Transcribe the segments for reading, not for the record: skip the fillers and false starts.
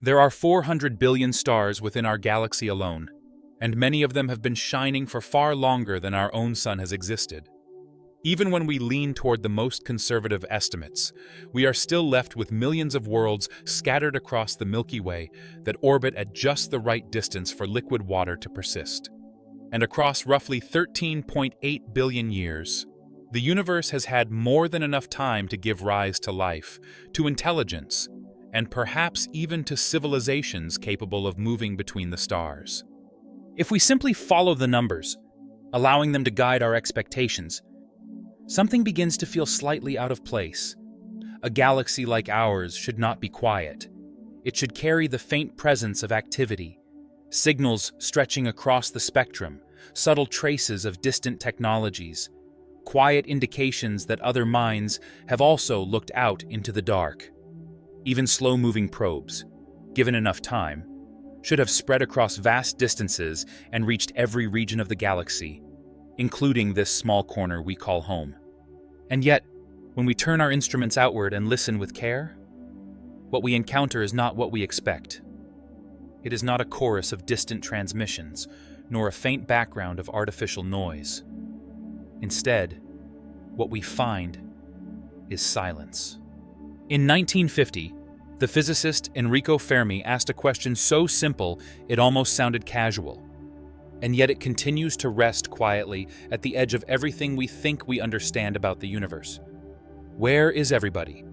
There are 400 billion stars within our galaxy alone, and many of them have been shining for far longer than our own sun has existed. Even when we lean toward the most conservative estimates, we are still left with millions of worlds scattered across the Milky Way that orbit at just the right distance for liquid water to persist. And across roughly 13.8 billion years, the universe has had more than enough time to give rise to life, to intelligence, and perhaps even to civilizations capable of moving between the stars. If we simply follow the numbers, allowing them to guide our expectations, something begins to feel slightly out of place. A galaxy like ours should not be quiet. It should carry the faint presence of activity, signals stretching across the spectrum, subtle traces of distant technologies, quiet indications that other minds have also looked out into the dark. Even slow-moving probes, given enough time, should have spread across vast distances and reached every region of the galaxy, including this small corner we call home. And yet, when we turn our instruments outward and listen with care, what we encounter is not what we expect. It is not a chorus of distant transmissions, nor a faint background of artificial noise. Instead, what we find is silence. In 1950, the physicist Enrico Fermi asked a question so simple it almost sounded casual. And yet it continues to rest quietly at the edge of everything we think we understand about the universe. Where is everybody?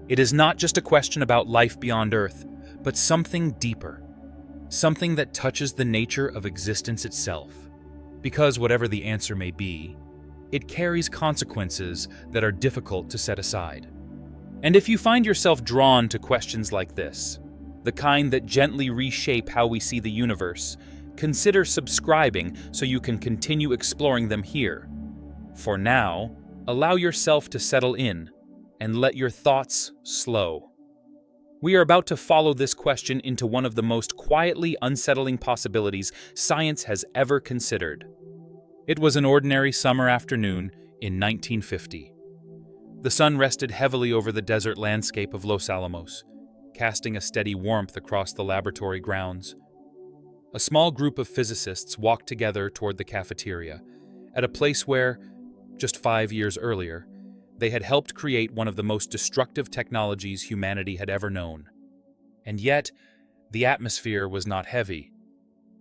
It is not just a question about life beyond Earth, but something deeper. Something that touches the nature of existence itself. Because whatever the answer may be, it carries consequences that are difficult to set aside. And if you find yourself drawn to questions like this, the kind that gently reshape how we see the universe, consider subscribing so you can continue exploring them here. For now, allow yourself to settle in and let your thoughts slow. We are about to follow this question into one of the most quietly unsettling possibilities science has ever considered. It was an ordinary summer afternoon in 1950. The sun rested heavily over the desert landscape of Los Alamos, casting a steady warmth across the laboratory grounds. A small group of physicists walked together toward the cafeteria, at a place where, just 5 years earlier, they had helped create one of the most destructive technologies humanity had ever known. And yet, the atmosphere was not heavy.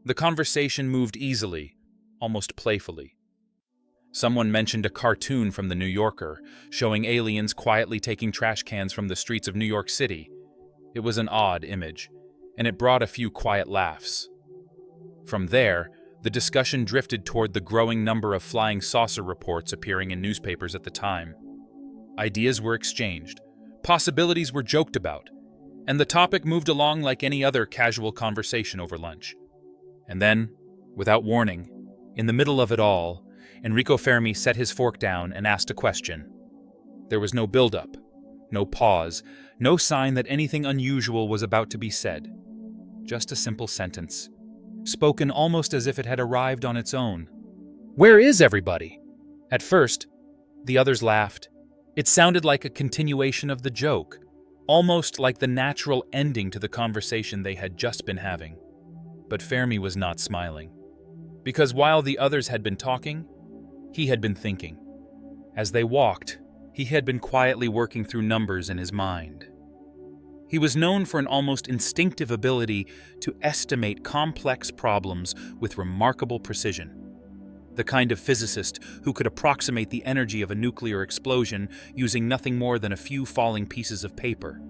The conversation moved easily, almost playfully. Someone mentioned a cartoon from The New Yorker, showing aliens quietly taking trash cans from the streets of New York City. It was an odd image, and it brought a few quiet laughs. From there, the discussion drifted toward the growing number of flying saucer reports appearing in newspapers at the time. Ideas were exchanged, possibilities were joked about, and the topic moved along like any other casual conversation over lunch. And then, without warning, in the middle of it all, Enrico Fermi set his fork down and asked a question. There was no build-up, no pause, no sign that anything unusual was about to be said. Just a simple sentence, spoken almost as if it had arrived on its own. "Where is everybody?" At first, the others laughed. It sounded like a continuation of the joke, almost like the natural ending to the conversation they had just been having. But Fermi was not smiling. Because while the others had been talking, he had been thinking. As they walked, he had been quietly working through numbers in his mind. He was known for an almost instinctive ability to estimate complex problems with remarkable precision. The kind of physicist who could approximate the energy of a nuclear explosion using nothing more than a few falling pieces of paper.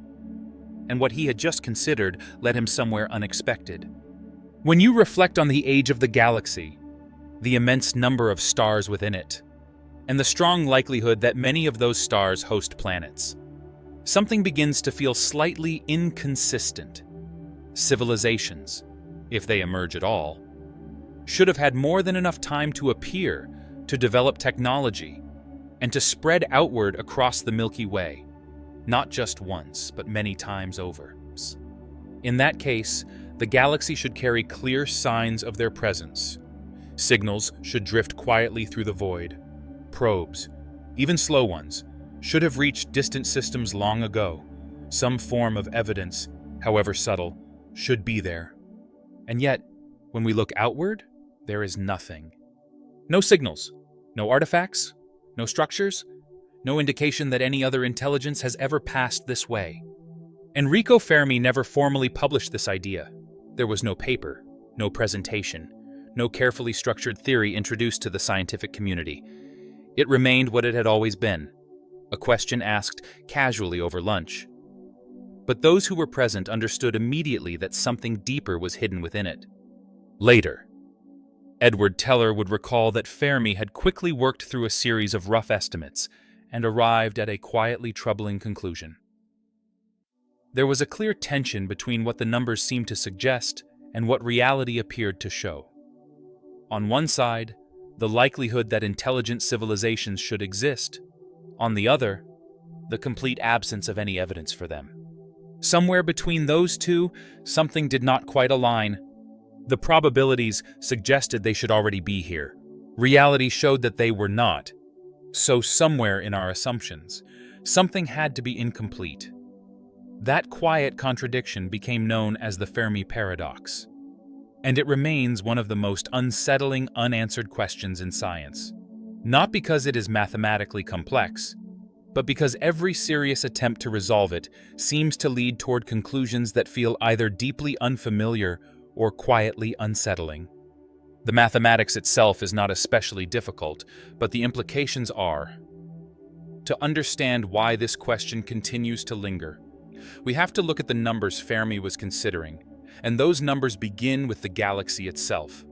And what he had just considered led him somewhere unexpected. When you reflect on the age of the galaxy, the immense number of stars within it, and the strong likelihood that many of those stars host planets, something begins to feel slightly inconsistent. Civilizations, if they emerge at all, should have had more than enough time to appear, to develop technology, and to spread outward across the Milky Way, not just once, but many times over. In that case, the galaxy should carry clear signs of their presence. Signals should drift quietly through the void. Probes, even slow ones, should have reached distant systems long ago. Some form of evidence, however subtle, should be there. And yet, when we look outward, there is nothing. No signals, no artifacts, no structures, no indication that any other intelligence has ever passed this way. Enrico Fermi never formally published this idea. There was no paper, no presentation, no carefully structured theory introduced to the scientific community. It remained what it had always been, a question asked casually over lunch. But those who were present understood immediately that something deeper was hidden within it. Later, Edward Teller would recall that Fermi had quickly worked through a series of rough estimates and arrived at a quietly troubling conclusion. There was a clear tension between what the numbers seemed to suggest and what reality appeared to show. On one side, the likelihood that intelligent civilizations should exist. On the other, the complete absence of any evidence for them. Somewhere between those two, something did not quite align. The probabilities suggested they should already be here. Reality showed that they were not. So somewhere in our assumptions, something had to be incomplete. That quiet contradiction became known as the Fermi Paradox. And it remains one of the most unsettling, unanswered questions in science. Not because it is mathematically complex, but because every serious attempt to resolve it seems to lead toward conclusions that feel either deeply unfamiliar or quietly unsettling. The mathematics itself is not especially difficult, but the implications are. To understand why this question continues to linger, we have to look at the numbers Fermi was considering, and those numbers begin with the galaxy itself.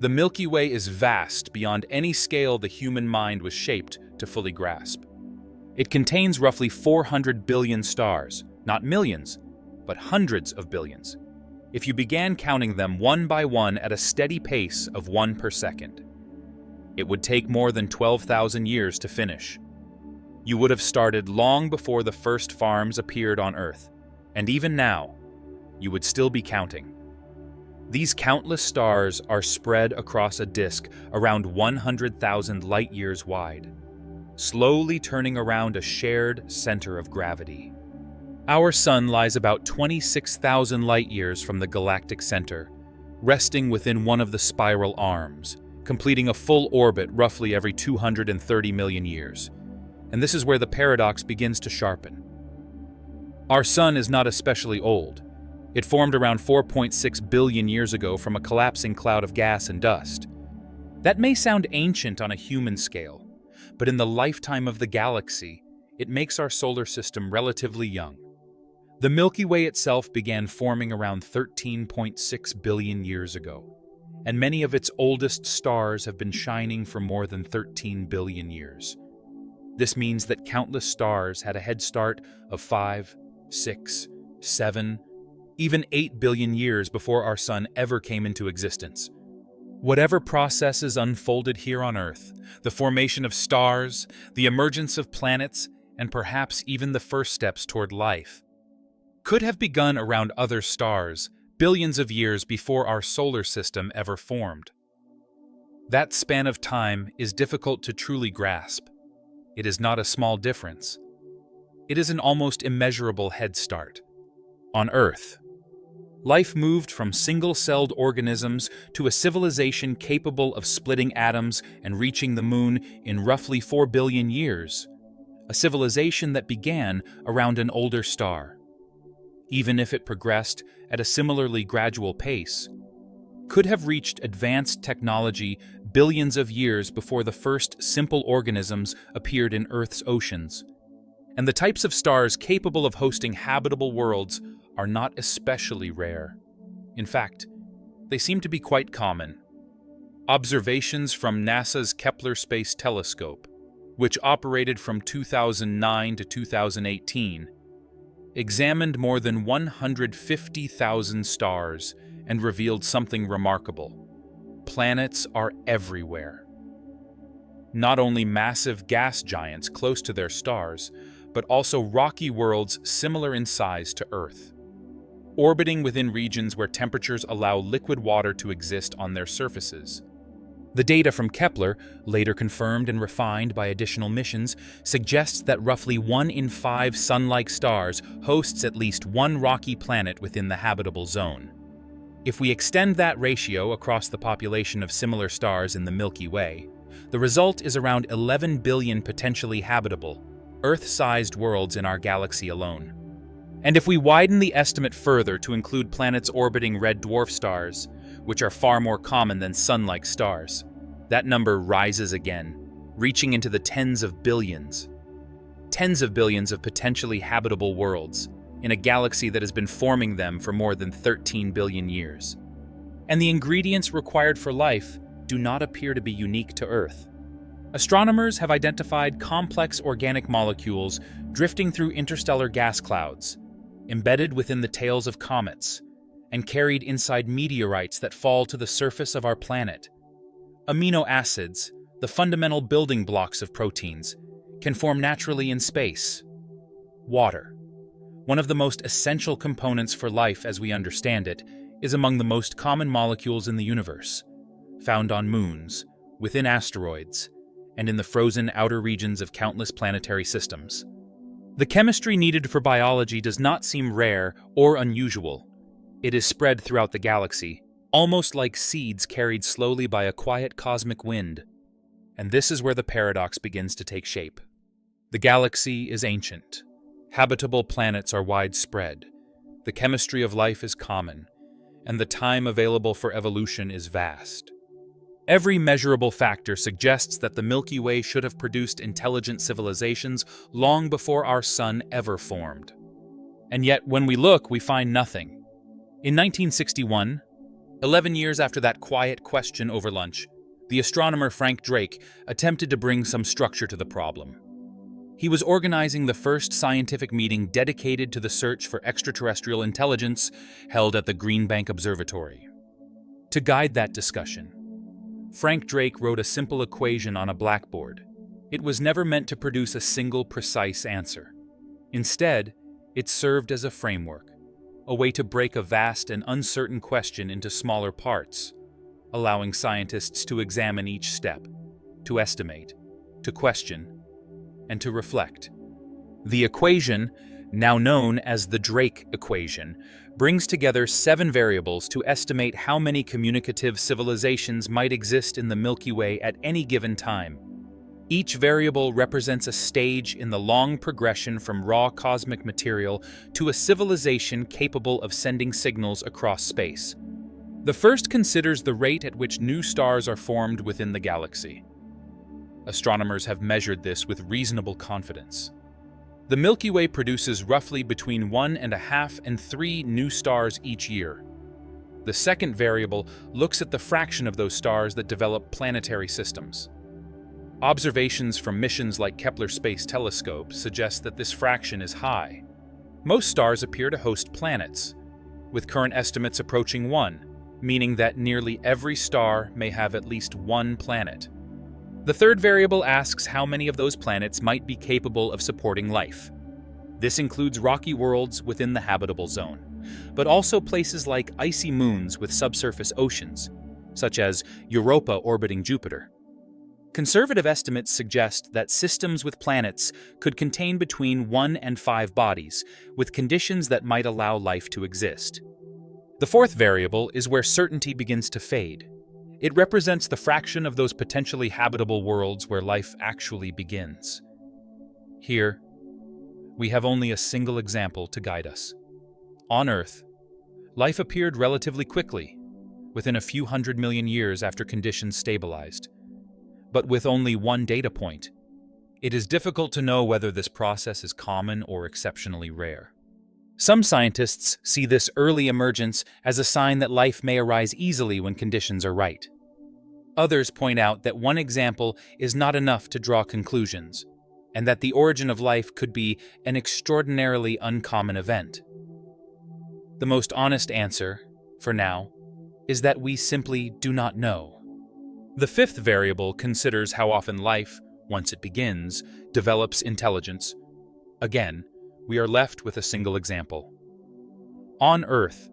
The Milky Way is vast beyond any scale the human mind was shaped to fully grasp. It contains roughly 400 billion stars, not millions, but hundreds of billions, if you began counting them one by one at a steady pace of 1 per second. It would take more than 12,000 years to finish. You would have started long before the first farms appeared on Earth, and even now, you would still be counting. These countless stars are spread across a disk around 100,000 light-years wide, slowly turning around a shared center of gravity. Our Sun lies about 26,000 light-years from the galactic center, resting within one of the spiral arms, completing a full orbit roughly every 230 million years. And this is where the paradox begins to sharpen. Our Sun is not especially old. It formed around 4.6 billion years ago from a collapsing cloud of gas and dust. That may sound ancient on a human scale, but in the lifetime of the galaxy, it makes our solar system relatively young. The Milky Way itself began forming around 13.6 billion years ago, and many of its oldest stars have been shining for more than 13 billion years. This means that countless stars had a head start of 5, 6, 7, even 8 billion years before our Sun ever came into existence. Whatever processes unfolded here on Earth, the formation of stars, the emergence of planets, and perhaps even the first steps toward life, could have begun around other stars billions of years before our solar system ever formed. That span of time is difficult to truly grasp. It is not a small difference. It is an almost immeasurable head start. On Earth, life moved from single-celled organisms to a civilization capable of splitting atoms and reaching the moon in roughly 4 billion years, a civilization that began around an older star. Even if it progressed at a similarly gradual pace, could have reached advanced technology billions of years before the first simple organisms appeared in Earth's oceans. And the types of stars capable of hosting habitable worlds are not especially rare. In fact, they seem to be quite common. Observations from NASA's Kepler Space Telescope, which operated from 2009 to 2018, examined more than 150,000 stars and revealed something remarkable. Planets are everywhere. Not only massive gas giants close to their stars, but also rocky worlds similar in size to Earth, orbiting within regions where temperatures allow liquid water to exist on their surfaces. The data from Kepler, later confirmed and refined by additional missions, suggests that roughly 1 in 5 Sun-like stars hosts at least one rocky planet within the habitable zone. If we extend that ratio across the population of similar stars in the Milky Way, the result is around 11 billion potentially habitable, Earth-sized worlds in our galaxy alone. And if we widen the estimate further to include planets orbiting red dwarf stars, which are far more common than Sun-like stars, that number rises again, reaching into the tens of billions. Tens of billions of potentially habitable worlds, in a galaxy that has been forming them for more than 13 billion years. And the ingredients required for life do not appear to be unique to Earth. Astronomers have identified complex organic molecules drifting through interstellar gas clouds, embedded within the tails of comets, and carried inside meteorites that fall to the surface of our planet. Amino acids, the fundamental building blocks of proteins, can form naturally in space. Water, one of the most essential components for life as we understand it, is among the most common molecules in the universe, found on moons, within asteroids, and in the frozen outer regions of countless planetary systems. The chemistry needed for biology does not seem rare or unusual. It is spread throughout the galaxy, almost like seeds carried slowly by a quiet cosmic wind. And this is where the paradox begins to take shape. The galaxy is ancient. Habitable planets are widespread. The chemistry of life is common, and the time available for evolution is vast. Every measurable factor suggests that the Milky Way should have produced intelligent civilizations long before our sun ever formed. And yet, when we look, we find nothing. In 1961, 11 years after that quiet question over lunch, the astronomer Frank Drake attempted to bring some structure to the problem. He was organizing the first scientific meeting dedicated to the search for extraterrestrial intelligence held at the Green Bank Observatory. To guide that discussion, Frank Drake wrote a simple equation on a blackboard. It was never meant to produce a single precise answer. Instead, it served as a framework, a way to break a vast and uncertain question into smaller parts, allowing scientists to examine each step, to estimate, to question, and to reflect. The equation, now known as the Drake equation, brings together 7 variables to estimate how many communicative civilizations might exist in the Milky Way at any given time. Each variable represents a stage in the long progression from raw cosmic material to a civilization capable of sending signals across space. The first considers the rate at which new stars are formed within the galaxy. Astronomers have measured this with reasonable confidence. The Milky Way produces roughly between 1.5 and 3 new stars each year. The second variable looks at the fraction of those stars that develop planetary systems. Observations from missions like Kepler Space Telescope suggest that this fraction is high. Most stars appear to host planets, with current estimates approaching 1, meaning that nearly every star may have at least one planet. The third variable asks how many of those planets might be capable of supporting life. This includes rocky worlds within the habitable zone, but also places like icy moons with subsurface oceans, such as Europa orbiting Jupiter. Conservative estimates suggest that systems with planets could contain between 1 and 5 bodies, with conditions that might allow life to exist. The fourth variable is where certainty begins to fade. It represents the fraction of those potentially habitable worlds where life actually begins. Here, we have only a single example to guide us. On Earth, life appeared relatively quickly, within a few 100 million years after conditions stabilized. But with only one data point, it is difficult to know whether this process is common or exceptionally rare. Some scientists see this early emergence as a sign that life may arise easily when conditions are right. Others point out that one example is not enough to draw conclusions, and that the origin of life could be an extraordinarily uncommon event. The most honest answer, for now, is that we simply do not know. The fifth variable considers how often life, once it begins, develops intelligence. Again, we are left with a single example. On Earth,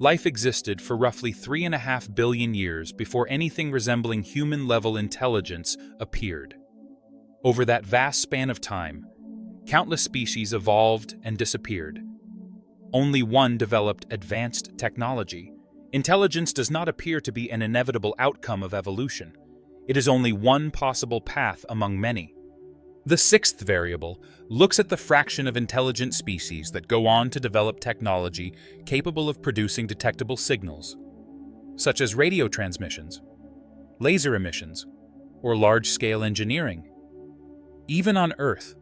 Life existed for roughly 3.5 billion years before anything resembling human-level intelligence appeared. Over that vast span of time, countless species evolved and disappeared. Only one developed advanced technology. Intelligence does not appear to be an inevitable outcome of evolution. It is only one possible path among many. The sixth variable looks at the fraction of intelligent species that go on to develop technology capable of producing detectable signals, such as radio transmissions, laser emissions, or large-scale engineering. Even on Earth,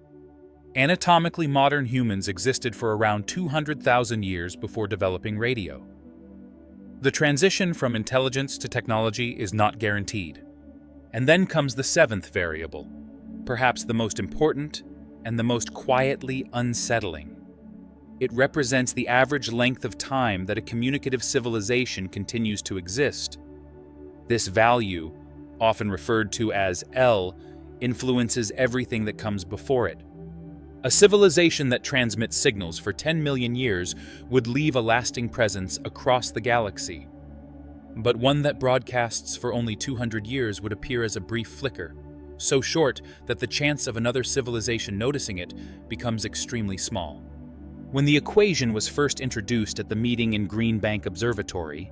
anatomically modern humans existed for around 200,000 years before developing radio. The transition from intelligence to technology is not guaranteed. And then comes the seventh variable, perhaps the most important and the most quietly unsettling. It represents the average length of time that a communicative civilization continues to exist. This value, often referred to as L, influences everything that comes before it. A civilization that transmits signals for 10 million years would leave a lasting presence across the galaxy. But one that broadcasts for only 200 years would appear as a brief flicker, so short that the chance of another civilization noticing it becomes extremely small. When the equation was first introduced at the meeting in Green Bank Observatory,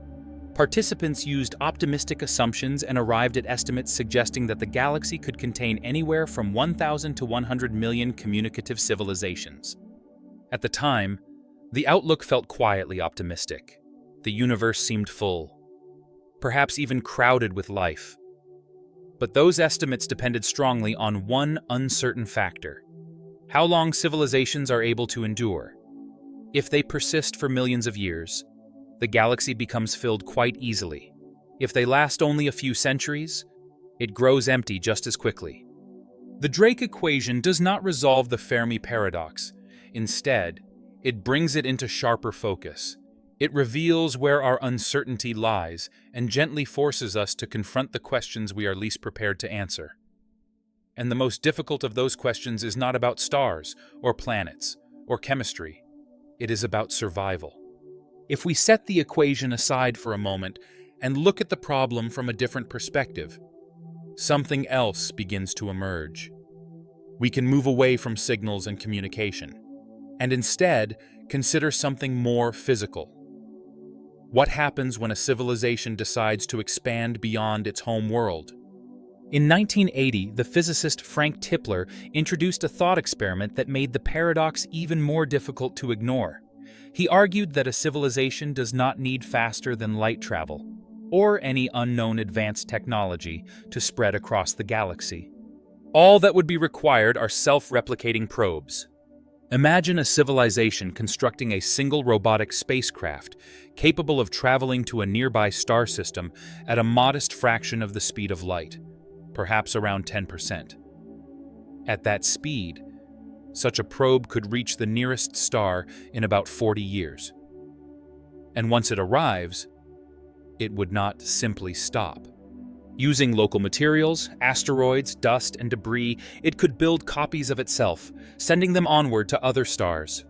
participants used optimistic assumptions and arrived at estimates suggesting that the galaxy could contain anywhere from 1,000 to 100 million communicative civilizations. At the time, the outlook felt quietly optimistic. The universe seemed full, perhaps even crowded with life. But those estimates depended strongly on one uncertain factor: how long civilizations are able to endure. If they persist for millions of years, the galaxy becomes filled quite easily. If they last only a few centuries, it grows empty just as quickly. The Drake equation does not resolve the Fermi Paradox. Instead, it brings it into sharper focus. It reveals where our uncertainty lies and gently forces us to confront the questions we are least prepared to answer. And the most difficult of those questions is not about stars or planets or chemistry. It is about survival. If we set the equation aside for a moment and look at the problem from a different perspective, something else begins to emerge. We can move away from signals and communication, and instead consider something more physical. What happens when a civilization decides to expand beyond its home world? In 1980, the physicist Frank Tipler introduced a thought experiment that made the paradox even more difficult to ignore. He argued that a civilization does not need faster than light travel, or any unknown advanced technology, to spread across the galaxy. All that would be required are self-replicating probes. Imagine a civilization constructing a single robotic spacecraft capable of traveling to a nearby star system at a modest fraction of the speed of light, perhaps around 10%. At that speed, such a probe could reach the nearest star in about 40 years. And once it arrives, it would not simply stop. Using local materials, asteroids, dust, and debris, it could build copies of itself, sending them onward to other stars.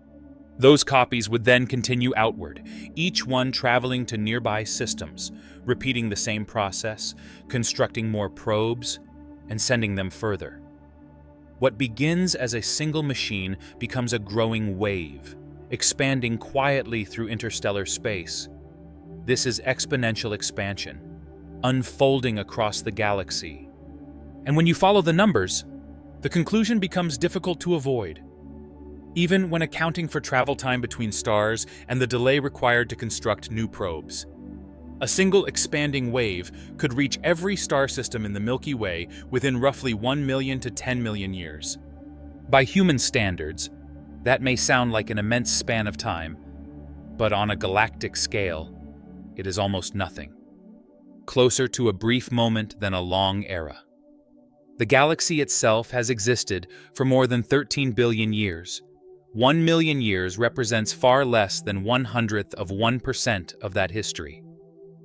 Those copies would then continue outward, each one traveling to nearby systems, repeating the same process, constructing more probes, and sending them further. What begins as a single machine becomes a growing wave, expanding quietly through interstellar space. This is exponential expansion, unfolding across the galaxy. And when you follow the numbers, the conclusion becomes difficult to avoid. Even when accounting for travel time between stars and the delay required to construct new probes. A single expanding wave could reach every star system in the Milky Way within roughly 1 million to 10 million years. By human standards, that may sound like an immense span of time, but on a galactic scale, it is almost nothing. Closer to a brief moment than a long era. The galaxy itself has existed for more than 13 billion years. 1 million years represents far less than 1/100th of 1% of that history.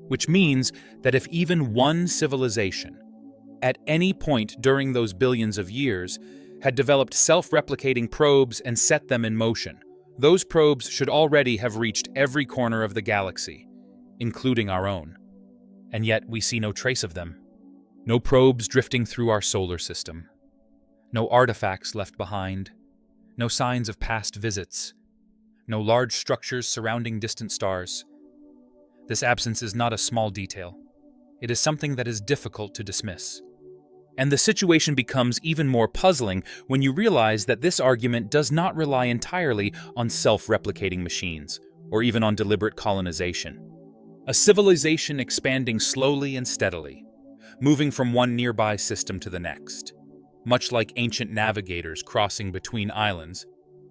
Which means that if even one civilization, at any point during those billions of years, had developed self-replicating probes and set them in motion, those probes should already have reached every corner of the galaxy, including our own. And yet we see no trace of them. No probes drifting through our solar system. No artifacts left behind. No signs of past visits. No large structures surrounding distant stars. This absence is not a small detail. It is something that is difficult to dismiss. And the situation becomes even more puzzling when you realize that this argument does not rely entirely on self-replicating machines, or even on deliberate colonization. A civilization expanding slowly and steadily, moving from one nearby system to the next, much like ancient navigators crossing between islands,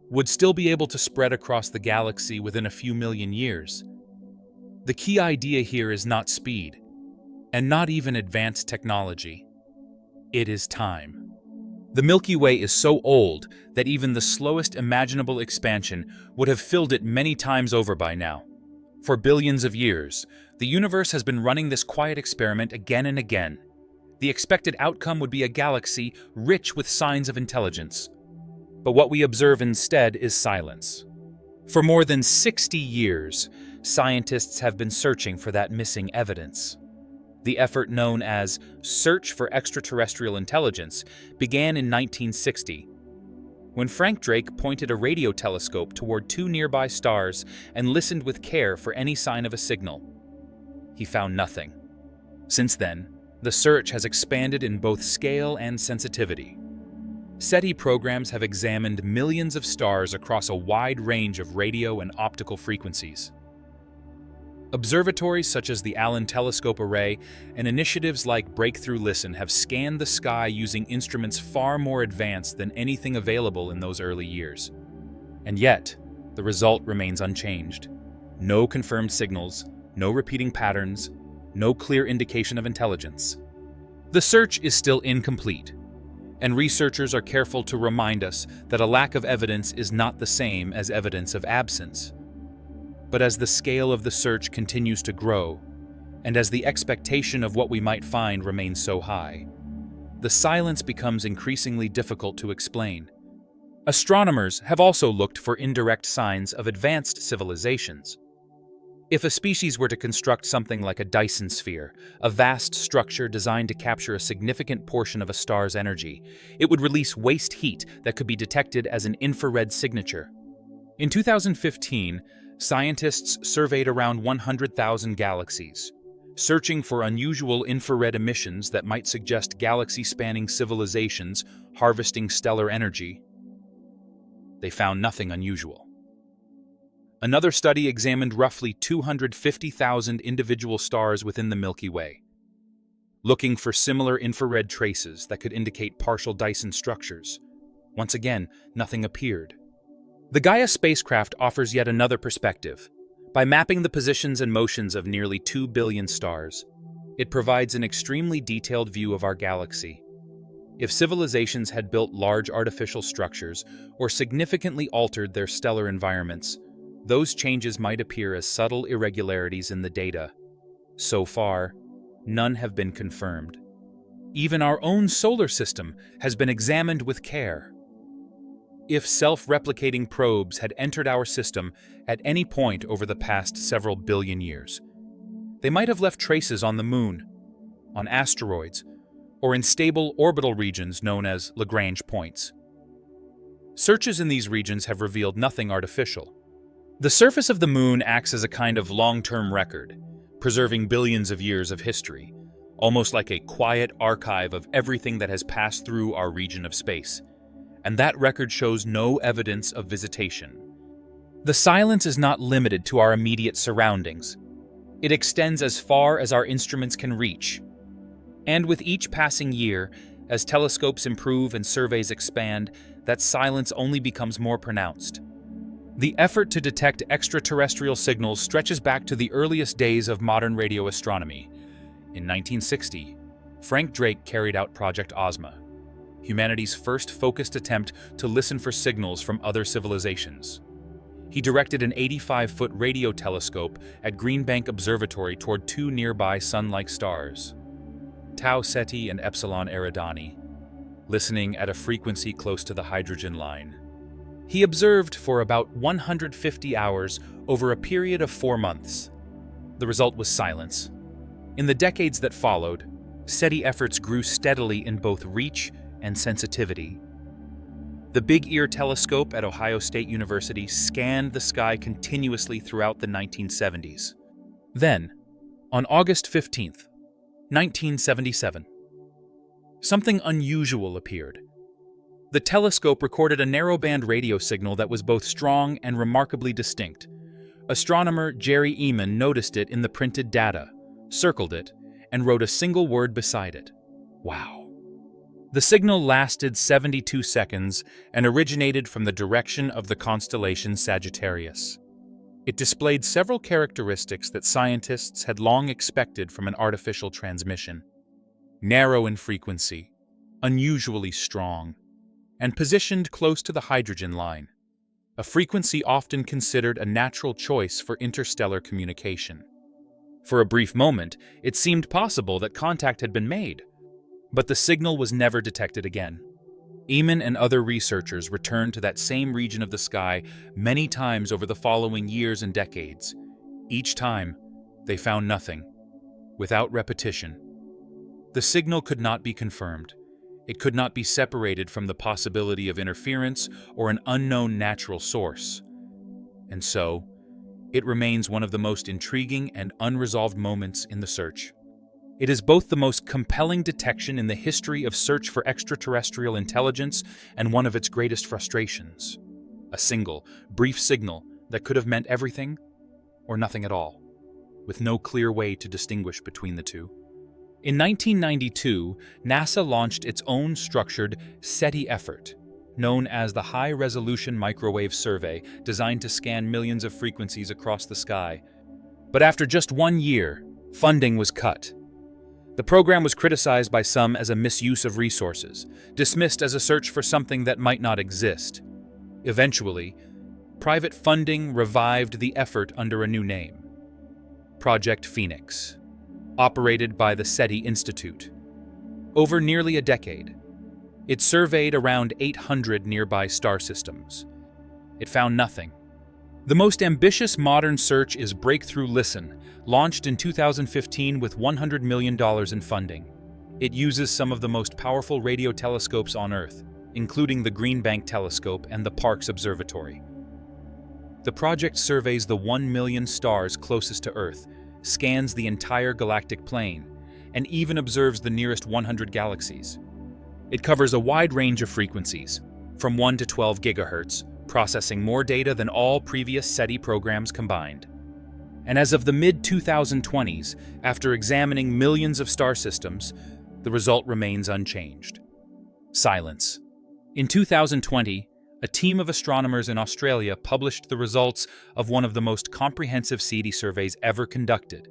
would still be able to spread across the galaxy within a few million years. The key idea here is not speed, and not even advanced technology. It is time. The Milky Way is so old that even the slowest imaginable expansion would have filled it many times over by now. For billions of years, the universe has been running this quiet experiment again and again. The expected outcome would be a galaxy rich with signs of intelligence. But what we observe instead is silence. For more than 60 years, scientists have been searching for that missing evidence. The effort known as Search for Extraterrestrial Intelligence began in 1960, when Frank Drake pointed a radio telescope toward two nearby stars and listened with care for any sign of a signal. He found nothing. Since then, the search has expanded in both scale and sensitivity. SETI programs have examined millions of stars across a wide range of radio and optical frequencies. Observatories such as the Allen Telescope Array and initiatives like Breakthrough Listen have scanned the sky using instruments far more advanced than anything available in those early years. And yet, the result remains unchanged. No confirmed signals, no repeating patterns, no clear indication of intelligence. The search is still incomplete, and researchers are careful to remind us that a lack of evidence is not the same as evidence of absence. But as the scale of the search continues to grow, and as the expectation of what we might find remains so high, the silence becomes increasingly difficult to explain. Astronomers have also looked for indirect signs of advanced civilizations. If a species were to construct something like a Dyson sphere, a vast structure designed to capture a significant portion of a star's energy, it would release waste heat that could be detected as an infrared signature. In 2015, scientists surveyed around 100,000 galaxies, searching for unusual infrared emissions that might suggest galaxy-spanning civilizations harvesting stellar energy. They found nothing unusual. Another study examined roughly 250,000 individual stars within the Milky Way, looking for similar infrared traces that could indicate partial Dyson structures. Once again, nothing appeared. The Gaia spacecraft offers yet another perspective. By mapping the positions and motions of nearly 2 billion stars, it provides an extremely detailed view of our galaxy. If civilizations had built large artificial structures or significantly altered their stellar environments, those changes might appear as subtle irregularities in the data. So far, none have been confirmed. Even our own solar system has been examined with care. If self-replicating probes had entered our system at any point over the past several billion years, they might have left traces on the Moon, on asteroids, or in stable orbital regions known as Lagrange points. Searches in these regions have revealed nothing artificial. The surface of the Moon acts as a kind of long-term record, preserving billions of years of history, almost like a quiet archive of everything that has passed through our region of space. And that record shows no evidence of visitation. The silence is not limited to our immediate surroundings. It extends as far as our instruments can reach. And with each passing year, as telescopes improve and surveys expand, that silence only becomes more pronounced. The effort to detect extraterrestrial signals stretches back to the earliest days of modern radio astronomy. In 1960, Frank Drake carried out Project Ozma, humanity's first focused attempt to listen for signals from other civilizations. He directed an 85-foot radio telescope at Green Bank Observatory toward two nearby sun-like stars, Tau Ceti and Epsilon Eridani, listening at a frequency close to the hydrogen line. He observed for about 150 hours over a period of 4 months. The result was silence. In the decades that followed, SETI efforts grew steadily in both reach and sensitivity. The Big Ear telescope at Ohio State University scanned the sky continuously throughout the 1970s. Then, on August 15th, 1977, something unusual appeared. The telescope recorded a narrowband radio signal that was both strong and remarkably distinct. Astronomer Jerry Ehman noticed it in the printed data, circled it, and wrote a single word beside it: "Wow." The signal lasted 72 seconds and originated from the direction of the constellation Sagittarius. It displayed several characteristics that scientists had long expected from an artificial transmission: narrow in frequency, unusually strong, and positioned close to the hydrogen line, a frequency often considered a natural choice for interstellar communication. For a brief moment, it seemed possible that contact had been made, but the signal was never detected again. Ehman and other researchers returned to that same region of the sky many times over the following years and decades. Each time, they found nothing, without repetition. The signal could not be confirmed. It could not be separated from the possibility of interference or an unknown natural source. And so, it remains one of the most intriguing and unresolved moments in the search. It is both the most compelling detection in the history of search for extraterrestrial intelligence and one of its greatest frustrations. A single, brief signal that could have meant everything or nothing at all, with no clear way to distinguish between the two. In 1992, NASA launched its own structured SETI effort, known as the High Resolution Microwave Survey, designed to scan millions of frequencies across the sky. But after just 1 year, funding was cut. The program was criticized by some as a misuse of resources, dismissed as a search for something that might not exist. Eventually, private funding revived the effort under a new name: Project Phoenix, operated by the SETI Institute. Over nearly a decade, it surveyed around 800 nearby star systems. It found nothing. The most ambitious modern search is Breakthrough Listen, launched in 2015 with $100 million in funding. It uses some of the most powerful radio telescopes on Earth, including the Green Bank Telescope and the Parkes Observatory. The project surveys the 1 million stars closest to Earth, scans the entire galactic plane, and even observes the nearest 100 galaxies. It covers a wide range of frequencies, from 1 to 12 gigahertz, processing more data than all previous SETI programs combined. And as of the mid-2020s, after examining millions of star systems, the result remains unchanged: silence. In 2020, a team of astronomers in Australia published the results of one of the most comprehensive SETI surveys ever conducted.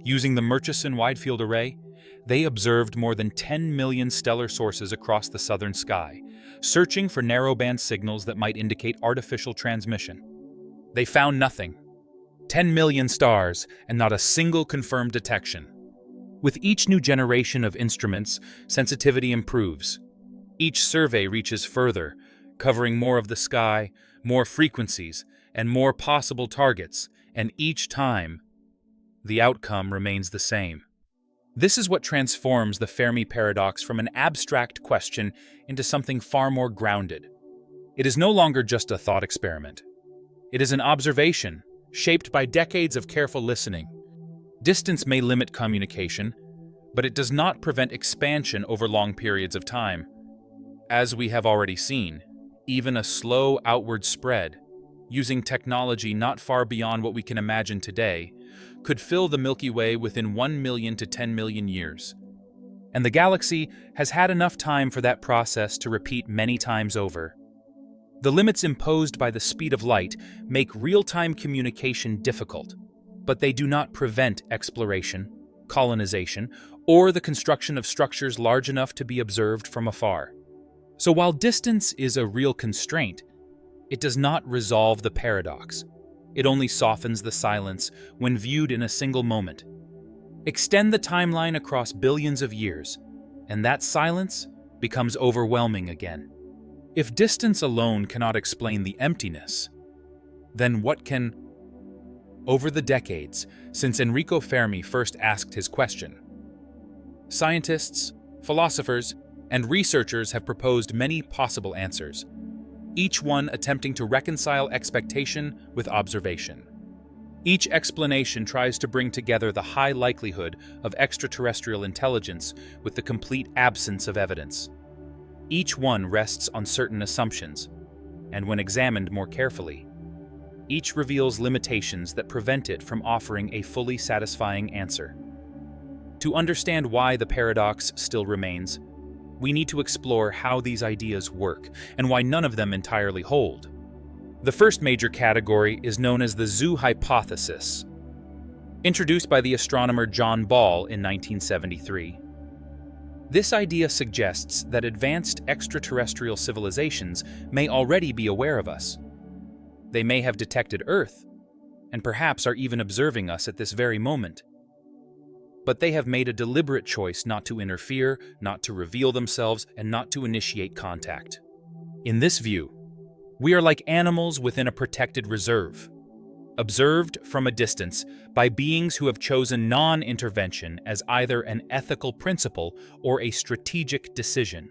Using the Murchison Wide Field Array, they observed more than 10 million stellar sources across the southern sky, searching for narrowband signals that might indicate artificial transmission. They found nothing. 10 million stars, and not a single confirmed detection. With each new generation of instruments, sensitivity improves. Each survey reaches further, covering more of the sky, more frequencies, and more possible targets, and each time, the outcome remains the same. This is what transforms the Fermi Paradox from an abstract question into something far more grounded. It is no longer just a thought experiment. It is an observation, shaped by decades of careful listening. Distance may limit communication, but it does not prevent expansion over long periods of time. As we have already seen, even a slow outward spread, using technology not far beyond what we can imagine today, could fill the Milky Way within 1 million to 10 million years. And the galaxy has had enough time for that process to repeat many times over. The limits imposed by the speed of light make real-time communication difficult, but they do not prevent exploration, colonization, or the construction of structures large enough to be observed from afar. So while distance is a real constraint, it does not resolve the paradox. It only softens the silence when viewed in a single moment. Extend the timeline across billions of years, and that silence becomes overwhelming again. If distance alone cannot explain the emptiness, then what can? over the decades since Enrico Fermi first asked his question. Scientists, philosophers, and researchers have proposed many possible answers, each one attempting to reconcile expectation with observation. Each explanation tries to bring together the high likelihood of extraterrestrial intelligence with the complete absence of evidence. Each one rests on certain assumptions, and when examined more carefully, each reveals limitations that prevent it from offering a fully satisfying answer. To understand why the paradox still remains, we need to explore how these ideas work and why none of them entirely hold. The first major category is known as the zoo hypothesis, introduced by the astronomer John Ball in 1973. This idea suggests that advanced extraterrestrial civilizations may already be aware of us. They may have detected Earth, and perhaps are even observing us at this very moment. But they have made a deliberate choice not to interfere, not to reveal themselves, and not to initiate contact. In this view, we are like animals within a protected reserve, observed from a distance by beings who have chosen non-intervention as either an ethical principle or a strategic decision.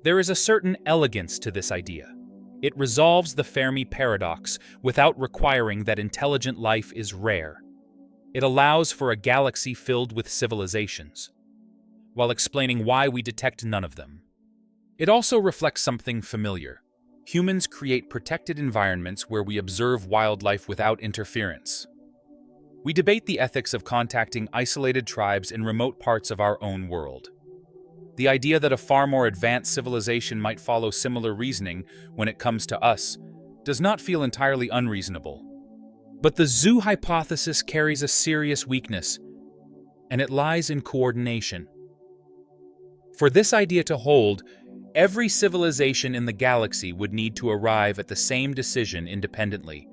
There is a certain elegance to this idea. It resolves the Fermi Paradox without requiring that intelligent life is rare. It allows for a galaxy filled with civilizations, while explaining why we detect none of them. It also reflects something familiar. Humans create protected environments where we observe wildlife without interference. We debate the ethics of contacting isolated tribes in remote parts of our own world. The idea that a far more advanced civilization might follow similar reasoning when it comes to us does not feel entirely unreasonable. But the zoo hypothesis carries a serious weakness, and it lies in coordination. For this idea to hold, every civilization in the galaxy would need to arrive at the same decision independently,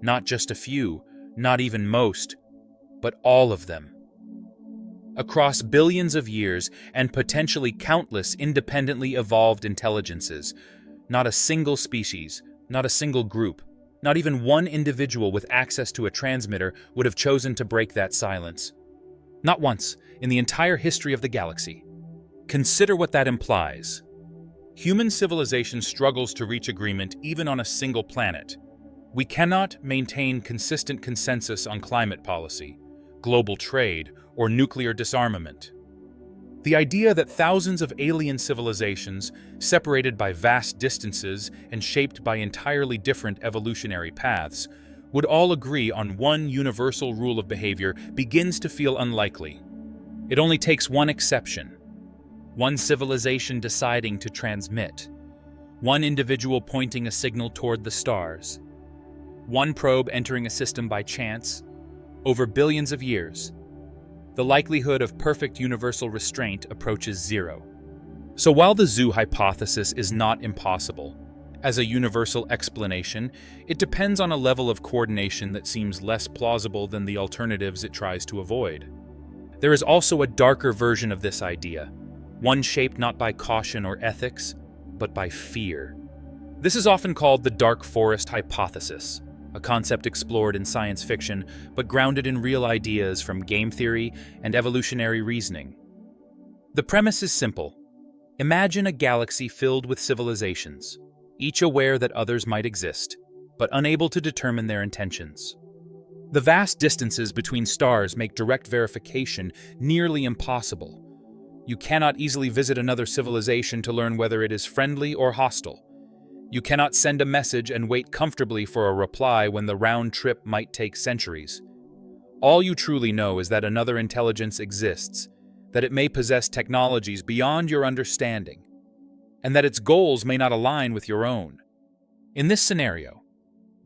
not just a few, not even most, but all of them. Across billions of years and potentially countless independently evolved intelligences, not a single species, not a single group, not even one individual with access to a transmitter would have chosen to break that silence. Not once in the entire history of the galaxy. Consider what that implies. Human civilization struggles to reach agreement even on a single planet. We cannot maintain consistent consensus on climate policy, global trade, or nuclear disarmament. The idea that thousands of alien civilizations, separated by vast distances and shaped by entirely different evolutionary paths, would all agree on one universal rule of behavior begins to feel unlikely. It only takes one exception. One civilization deciding to transmit. One individual pointing a signal toward the stars. One probe entering a system by chance. Over billions of years, the likelihood of perfect universal restraint approaches zero. So while the zoo hypothesis is not impossible, as a universal explanation, it depends on a level of coordination that seems less plausible than the alternatives it tries to avoid. There is also a darker version of this idea, one shaped not by caution or ethics, but by fear. This is often called the dark forest hypothesis, a concept explored in science fiction, but grounded in real ideas from game theory and evolutionary reasoning. The premise is simple. Imagine a galaxy filled with civilizations, each aware that others might exist, but unable to determine their intentions. The vast distances between stars make direct verification nearly impossible. You cannot easily visit another civilization to learn whether it is friendly or hostile. You cannot send a message and wait comfortably for a reply when the round trip might take centuries. All you truly know is that another intelligence exists, that it may possess technologies beyond your understanding, and that its goals may not align with your own. In this scenario,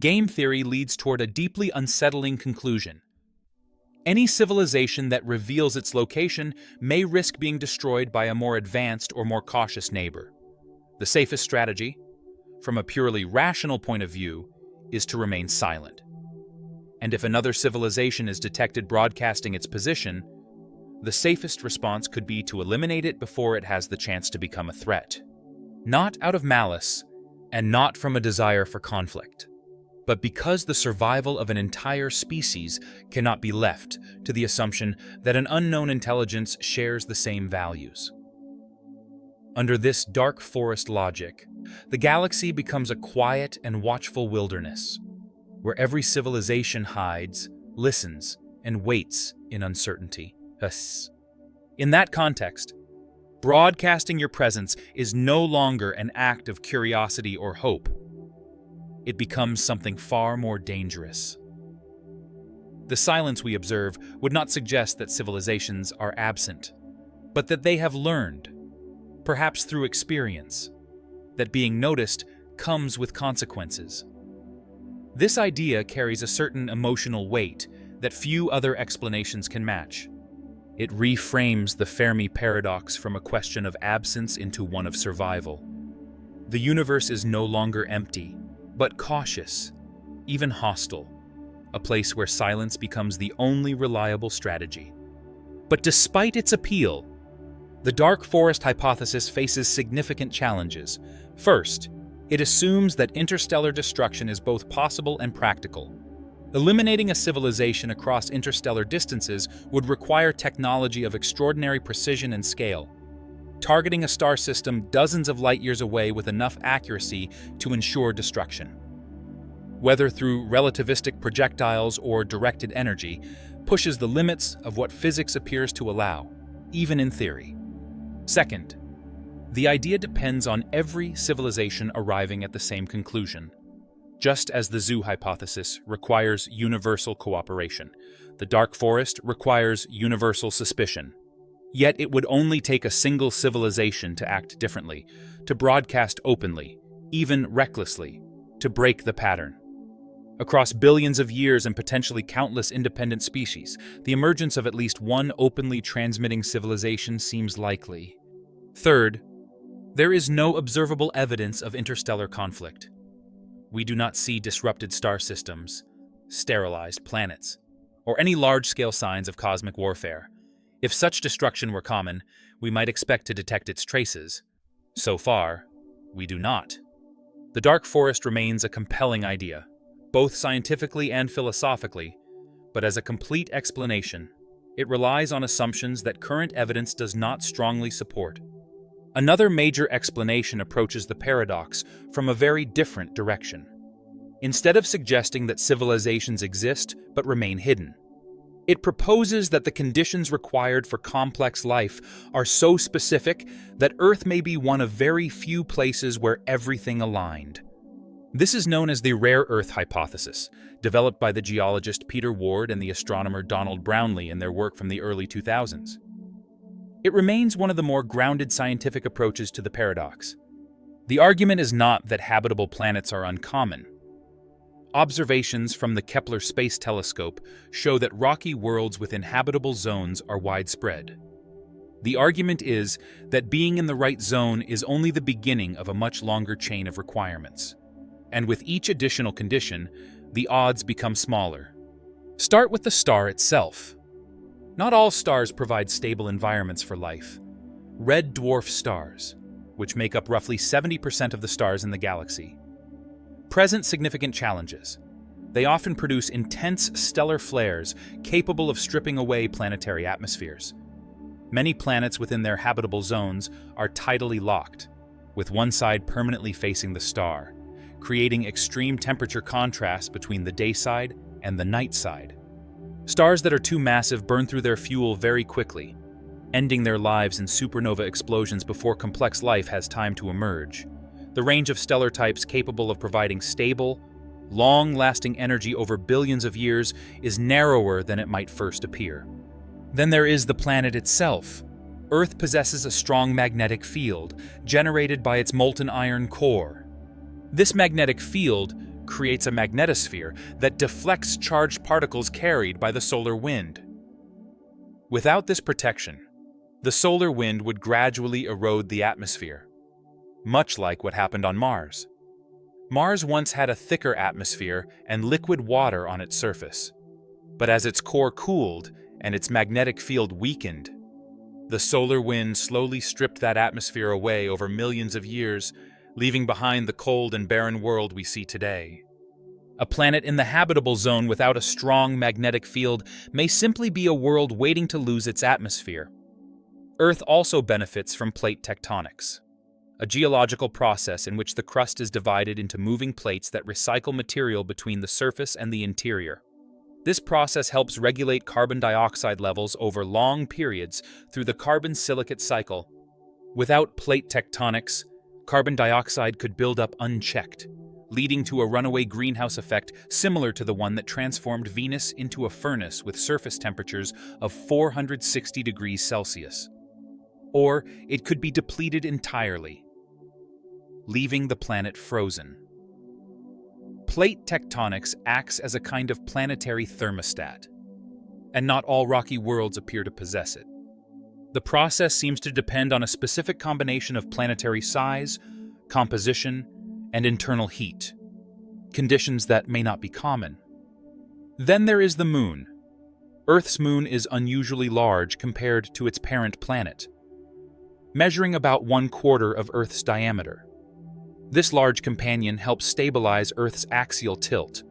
game theory leads toward a deeply unsettling conclusion. Any civilization that reveals its location may risk being destroyed by a more advanced or more cautious neighbor. The safest strategy, from a purely rational point of view, is to remain silent. And if another civilization is detected broadcasting its position, the safest response could be to eliminate it before it has the chance to become a threat. Not out of malice, and not from a desire for conflict, but because the survival of an entire species cannot be left to the assumption that an unknown intelligence shares the same values. Under this dark forest logic, the galaxy becomes a quiet and watchful wilderness, where every civilization hides, listens, and waits in uncertainty. In that context, broadcasting your presence is no longer an act of curiosity or hope. It becomes something far more dangerous. The silence we observe would not suggest that civilizations are absent, but that they have learned, perhaps through experience, that being noticed comes with consequences. This idea carries a certain emotional weight that few other explanations can match. It reframes the Fermi Paradox from a question of absence into one of survival. The universe is no longer empty, but cautious, even hostile, a place where silence becomes the only reliable strategy. But despite its appeal, the dark forest hypothesis faces significant challenges. First, it assumes that interstellar destruction is both possible and practical. Eliminating a civilization across interstellar distances would require technology of extraordinary precision and scale, targeting a star system dozens of light years away with enough accuracy to ensure destruction. Whether through relativistic projectiles or directed energy, pushes the limits of what physics appears to allow, even in theory. Second, the idea depends on every civilization arriving at the same conclusion. Just as the zoo hypothesis requires universal cooperation, the dark forest requires universal suspicion. Yet it would only take a single civilization to act differently, to broadcast openly, even recklessly, to break the pattern. Across billions of years and potentially countless independent species, the emergence of at least one openly transmitting civilization seems likely. Third, there is no observable evidence of interstellar conflict. We do not see disrupted star systems, sterilized planets, or any large-scale signs of cosmic warfare. If such destruction were common, we might expect to detect its traces. So far, we do not. The dark forest remains a compelling idea, both scientifically and philosophically, but as a complete explanation, it relies on assumptions that current evidence does not strongly support. Another major explanation approaches the paradox from a very different direction. Instead of suggesting that civilizations exist but remain hidden, it proposes that the conditions required for complex life are so specific that Earth may be one of very few places where everything aligned. This is known as the rare Earth hypothesis, developed by the geologist Peter Ward and the astronomer Donald Brownlee in their work from the early 2000s. It remains one of the more grounded scientific approaches to the paradox. The argument is not that habitable planets are uncommon. Observations from the Kepler Space Telescope show that rocky worlds with habitable zones are widespread. The argument is that being in the right zone is only the beginning of a much longer chain of requirements. And with each additional condition, the odds become smaller. Start with the star itself. Not all stars provide stable environments for life. Red dwarf stars, which make up roughly 70% of the stars in the galaxy, present significant challenges. They often produce intense stellar flares capable of stripping away planetary atmospheres. Many planets within their habitable zones are tidally locked, with one side permanently facing the star, creating extreme temperature contrast between the day side and the night side. Stars that are too massive burn through their fuel very quickly, ending their lives in supernova explosions before complex life has time to emerge. The range of stellar types capable of providing stable, long-lasting energy over billions of years is narrower than it might first appear. Then there is the planet itself. Earth possesses a strong magnetic field, generated by its molten iron core. This magnetic field creates a magnetosphere that deflects charged particles carried by the solar wind. Without this protection, the solar wind would gradually erode the atmosphere, much like what happened on Mars. Mars once had a thicker atmosphere and liquid water on its surface, but as its core cooled and its magnetic field weakened, the solar wind slowly stripped that atmosphere away over millions of years, leaving behind the cold and barren world we see today. A planet in the habitable zone without a strong magnetic field may simply be a world waiting to lose its atmosphere. Earth also benefits from plate tectonics, a geological process in which the crust is divided into moving plates that recycle material between the surface and the interior. This process helps regulate carbon dioxide levels over long periods through the carbon silicate cycle. Without plate tectonics, carbon dioxide could build up unchecked, leading to a runaway greenhouse effect similar to the one that transformed Venus into a furnace with surface temperatures of 460 degrees Celsius. Or it could be depleted entirely, leaving the planet frozen. Plate tectonics acts as a kind of planetary thermostat, and not all rocky worlds appear to possess it. The process seems to depend on a specific combination of planetary size, composition, and internal heat, conditions that may not be common. Then there is the Moon. Earth's moon is unusually large compared to its parent planet, measuring about 1/4 of Earth's diameter. This large companion helps stabilize Earth's axial tilt,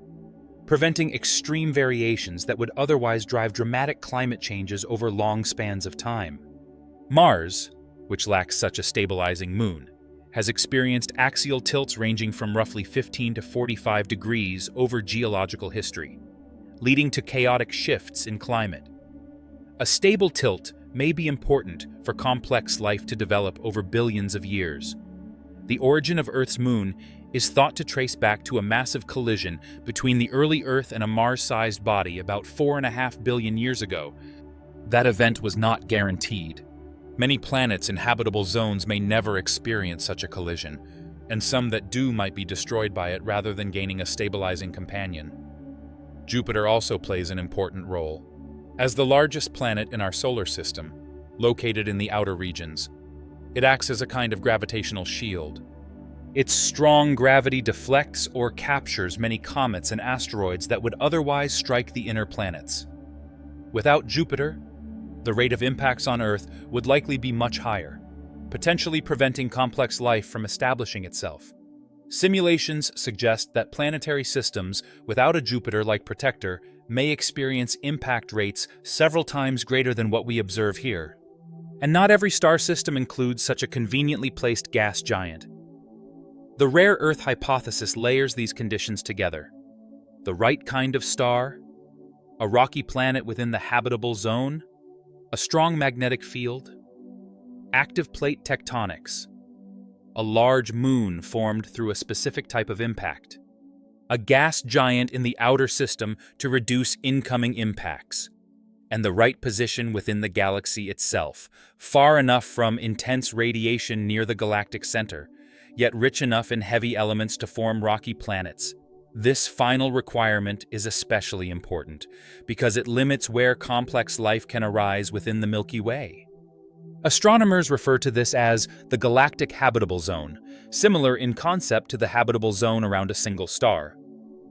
preventing extreme variations that would otherwise drive dramatic climate changes over long spans of time. Mars, which lacks such a stabilizing moon, has experienced axial tilts ranging from roughly 15 to 45 degrees over geological history, leading to chaotic shifts in climate. A stable tilt may be important for complex life to develop over billions of years. The origin of Earth's moon is thought to trace back to a massive collision between the early Earth and a Mars-sized body about 4.5 billion years ago. That event was not guaranteed. Many planets in habitable zones may never experience such a collision, and some that do might be destroyed by it rather than gaining a stabilizing companion. Jupiter also plays an important role. As the largest planet in our solar system, located in the outer regions, it acts as a kind of gravitational shield. Its strong gravity deflects or captures many comets and asteroids that would otherwise strike the inner planets. Without Jupiter, the rate of impacts on Earth would likely be much higher, potentially preventing complex life from establishing itself. Simulations suggest that planetary systems without a Jupiter-like protector may experience impact rates several times greater than what we observe here. And not every star system includes such a conveniently placed gas giant. The rare Earth hypothesis layers these conditions together. The right kind of star, a rocky planet within the habitable zone, a strong magnetic field, active plate tectonics, a large moon formed through a specific type of impact, a gas giant in the outer system to reduce incoming impacts, and the right position within the galaxy itself, far enough from intense radiation near the galactic center, yet rich enough in heavy elements to form rocky planets. This final requirement is especially important because it limits where complex life can arise within the Milky Way. Astronomers refer to this as the galactic habitable zone, similar in concept to the habitable zone around a single star,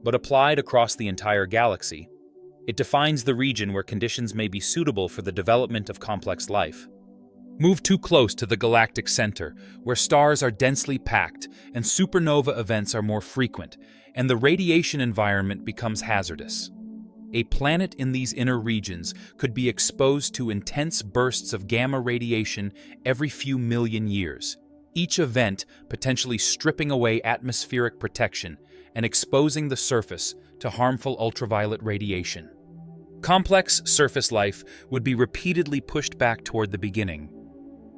but applied across the entire galaxy. It defines the region where conditions may be suitable for the development of complex life. Move too close to the galactic center, where stars are densely packed and supernova events are more frequent, and the radiation environment becomes hazardous. A planet in these inner regions could be exposed to intense bursts of gamma radiation every few million years, each event potentially stripping away atmospheric protection and exposing the surface to harmful ultraviolet radiation. Complex surface life would be repeatedly pushed back toward the beginning,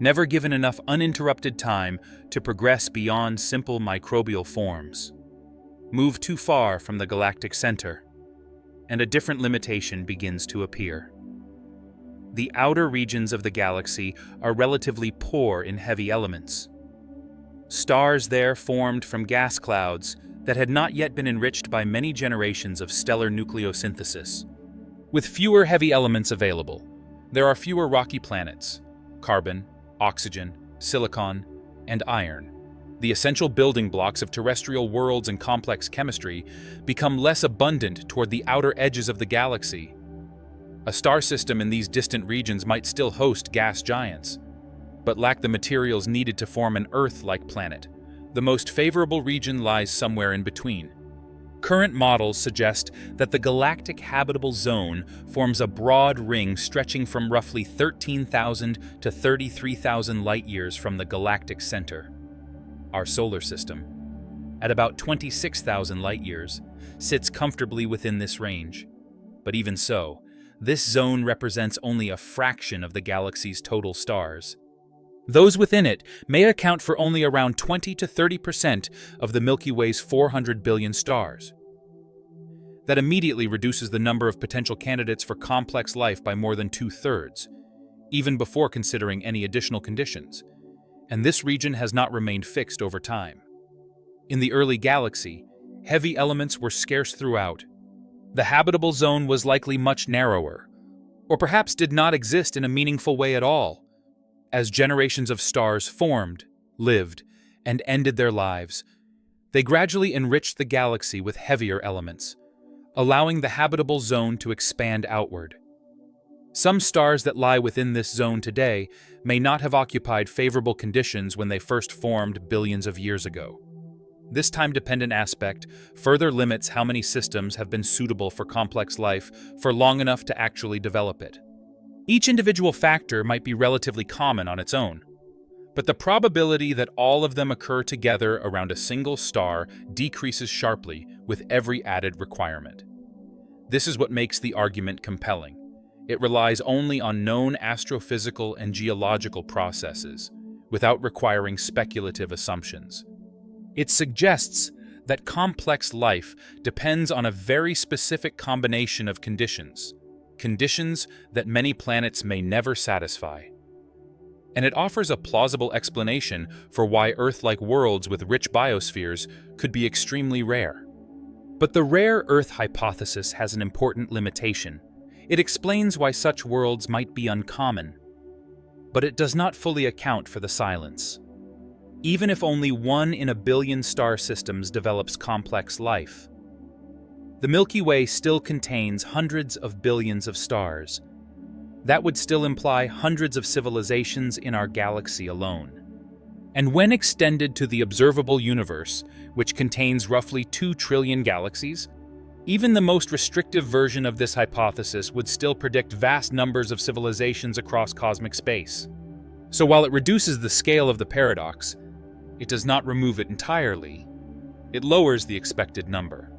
never given enough uninterrupted time to progress beyond simple microbial forms. Move too far from the galactic center, and a different limitation begins to appear. The outer regions of the galaxy are relatively poor in heavy elements. Stars there formed from gas clouds that had not yet been enriched by many generations of stellar nucleosynthesis. With fewer heavy elements available, there are fewer rocky planets: carbon, oxygen, silicon, and iron. The essential building blocks of terrestrial worlds and complex chemistry become less abundant toward the outer edges of the galaxy. A star system in these distant regions might still host gas giants, but lack the materials needed to form an Earth-like planet. The most favorable region lies somewhere in between. Current models suggest that the galactic habitable zone forms a broad ring stretching from roughly 13,000 to 33,000 light-years from the galactic center. Our solar system, at about 26,000 light-years, sits comfortably within this range. But even so, this zone represents only a fraction of the galaxy's total stars. Those within it may account for only around 20 to 30% of the Milky Way's 400 billion stars. That immediately reduces the number of potential candidates for complex life by more than 2/3, even before considering any additional conditions. And this region has not remained fixed over time. In the early galaxy, heavy elements were scarce throughout. The habitable zone was likely much narrower, or perhaps did not exist in a meaningful way at all. As generations of stars formed, lived, and ended their lives, they gradually enriched the galaxy with heavier elements, allowing the habitable zone to expand outward. Some stars that lie within this zone today may not have occupied favorable conditions when they first formed billions of years ago. This time-dependent aspect further limits how many systems have been suitable for complex life for long enough to actually develop it. Each individual factor might be relatively common on its own, but the probability that all of them occur together around a single star decreases sharply with every added requirement. This is what makes the argument compelling. It relies only on known astrophysical and geological processes, without requiring speculative assumptions. It suggests that complex life depends on a very specific combination of conditions that many planets may never satisfy. And it offers a plausible explanation for why Earth-like worlds with rich biospheres could be extremely rare. But the rare Earth hypothesis has an important limitation. It explains why such worlds might be uncommon, but it does not fully account for the silence. Even if only 1 in a billion star systems develops complex life, the Milky Way still contains hundreds of billions of stars. That would still imply hundreds of civilizations in our galaxy alone. And when extended to the observable universe, which contains roughly 2 trillion galaxies, even the most restrictive version of this hypothesis would still predict vast numbers of civilizations across cosmic space. So while it reduces the scale of the paradox, it does not remove it entirely. It lowers the expected number.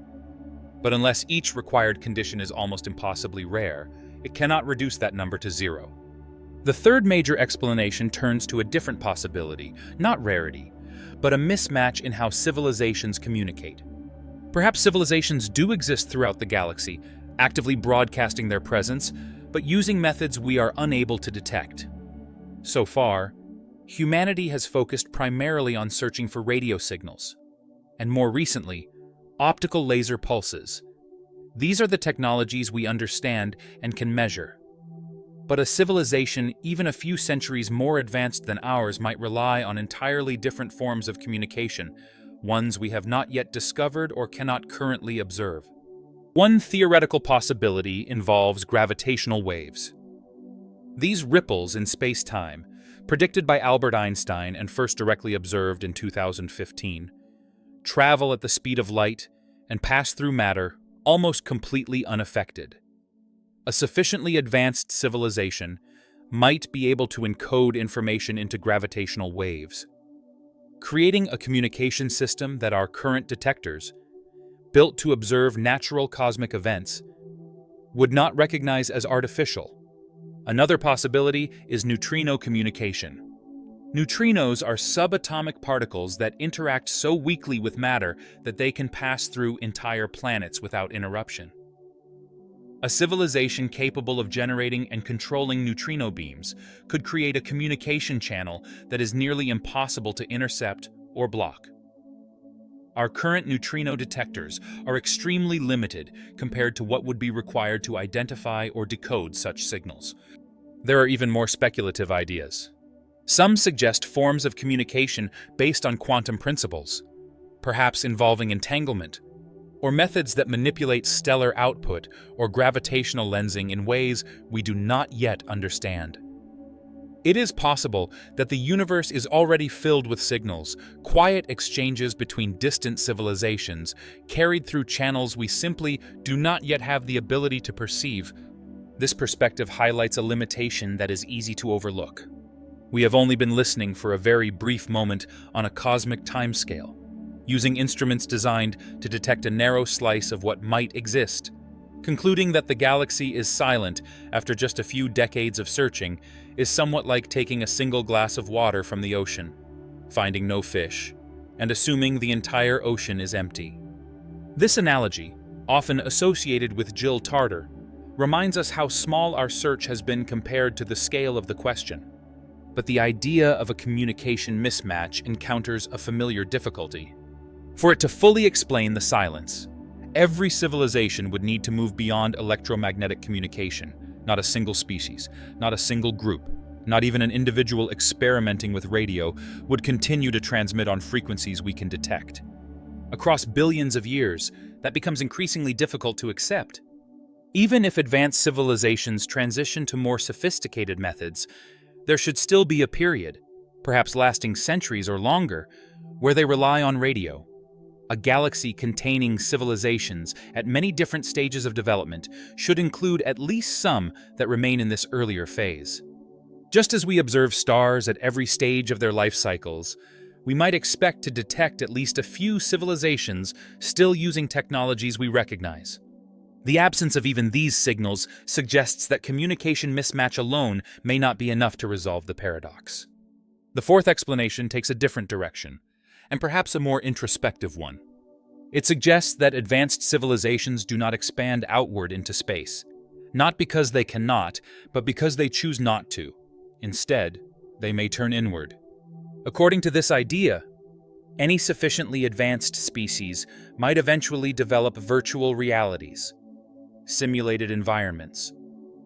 But unless each required condition is almost impossibly rare, it cannot reduce that number to 0. The third major explanation turns to a different possibility, not rarity, but a mismatch in how civilizations communicate. Perhaps civilizations do exist throughout the galaxy, actively broadcasting their presence, but using methods we are unable to detect. So far, humanity has focused primarily on searching for radio signals, and more recently, optical laser pulses. These are the technologies we understand and can measure. But a civilization even a few centuries more advanced than ours might rely on entirely different forms of communication, ones we have not yet discovered or cannot currently observe. One theoretical possibility involves gravitational waves. These ripples in space-time, predicted by Albert Einstein and first directly observed in 2015, travel at the speed of light and pass through matter almost completely unaffected. A sufficiently advanced civilization might be able to encode information into gravitational waves, creating a communication system that our current detectors, built to observe natural cosmic events, would not recognize as artificial. Another possibility is neutrino communication. Neutrinos are subatomic particles that interact so weakly with matter that they can pass through entire planets without interruption. A civilization capable of generating and controlling neutrino beams could create a communication channel that is nearly impossible to intercept or block. Our current neutrino detectors are extremely limited compared to what would be required to identify or decode such signals. There are even more speculative ideas. Some suggest forms of communication based on quantum principles, perhaps involving entanglement, or methods that manipulate stellar output or gravitational lensing in ways we do not yet understand. It is possible that the universe is already filled with signals, quiet exchanges between distant civilizations, carried through channels we simply do not yet have the ability to perceive. This perspective highlights a limitation that is easy to overlook. We have only been listening for a very brief moment on a cosmic timescale, using instruments designed to detect a narrow slice of what might exist. Concluding that the galaxy is silent after just a few decades of searching is somewhat like taking a single glass of water from the ocean, finding no fish, and assuming the entire ocean is empty. This analogy, often associated with Jill Tarter, reminds us how small our search has been compared to the scale of the question. But the idea of a communication mismatch encounters a familiar difficulty. For it to fully explain the silence, every civilization would need to move beyond electromagnetic communication. Not a single species, not a single group, not even an individual experimenting with radio would continue to transmit on frequencies we can detect. Across billions of years, that becomes increasingly difficult to accept. Even if advanced civilizations transition to more sophisticated methods, there should still be a period, perhaps lasting centuries or longer, where they rely on radio. A galaxy containing civilizations at many different stages of development should include at least some that remain in this earlier phase. Just as we observe stars at every stage of their life cycles, we might expect to detect at least a few civilizations still using technologies we recognize. The absence of even these signals suggests that communication mismatch alone may not be enough to resolve the paradox. The fourth explanation takes a different direction, and perhaps a more introspective one. It suggests that advanced civilizations do not expand outward into space, not because they cannot, but because they choose not to. Instead, they may turn inward. According to this idea, any sufficiently advanced species might eventually develop virtual realities, simulated environments,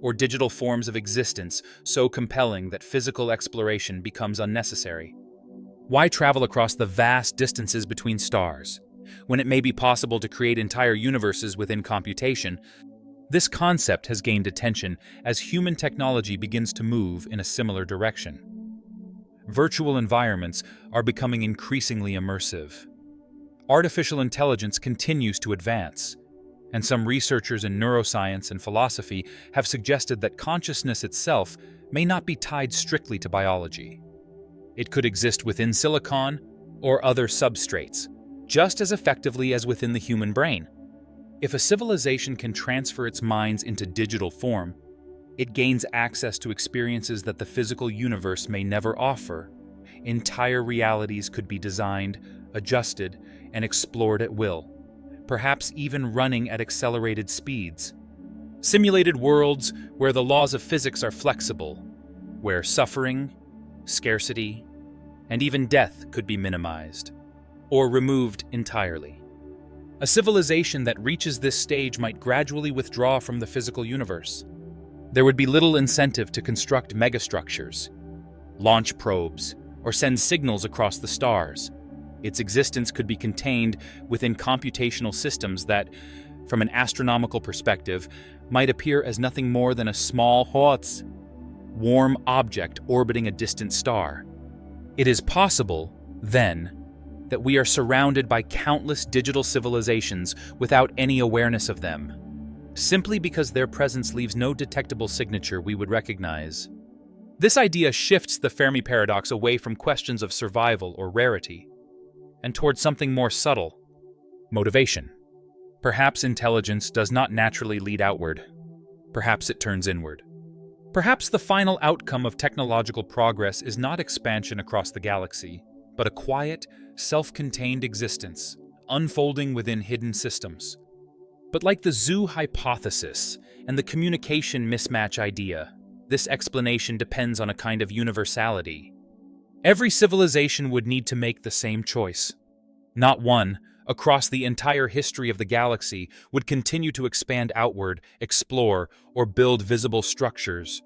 or digital forms of existence so compelling that physical exploration becomes unnecessary. Why travel across the vast distances between stars, when it may be possible to create entire universes within computation? This concept has gained attention as human technology begins to move in a similar direction. Virtual environments are becoming increasingly immersive. Artificial intelligence continues to advance, and some researchers in neuroscience and philosophy have suggested that consciousness itself may not be tied strictly to biology. It could exist within silicon or other substrates, just as effectively as within the human brain. If a civilization can transfer its minds into digital form, it gains access to experiences that the physical universe may never offer. Entire realities could be designed, adjusted, and explored at will, perhaps even running at accelerated speeds. Simulated worlds where the laws of physics are flexible, where suffering, scarcity, and even death could be minimized, or removed entirely. A civilization that reaches this stage might gradually withdraw from the physical universe. There would be little incentive to construct megastructures, launch probes, or send signals across the stars. Its existence could be contained within computational systems that, from an astronomical perspective, might appear as nothing more than a small warm object orbiting a distant star. It is possible, then, that we are surrounded by countless digital civilizations without any awareness of them, simply because their presence leaves no detectable signature we would recognize. This idea shifts the Fermi Paradox away from questions of survival or rarity, and towards something more subtle: motivation. Perhaps intelligence does not naturally lead outward. Perhaps it turns inward. Perhaps the final outcome of technological progress is not expansion across the galaxy, but a quiet, self-contained existence, unfolding within hidden systems. But like the zoo hypothesis and the communication mismatch idea, this explanation depends on a kind of universality. Every civilization would need to make the same choice. Not one, across the entire history of the galaxy, would continue to expand outward, explore, or build visible structures.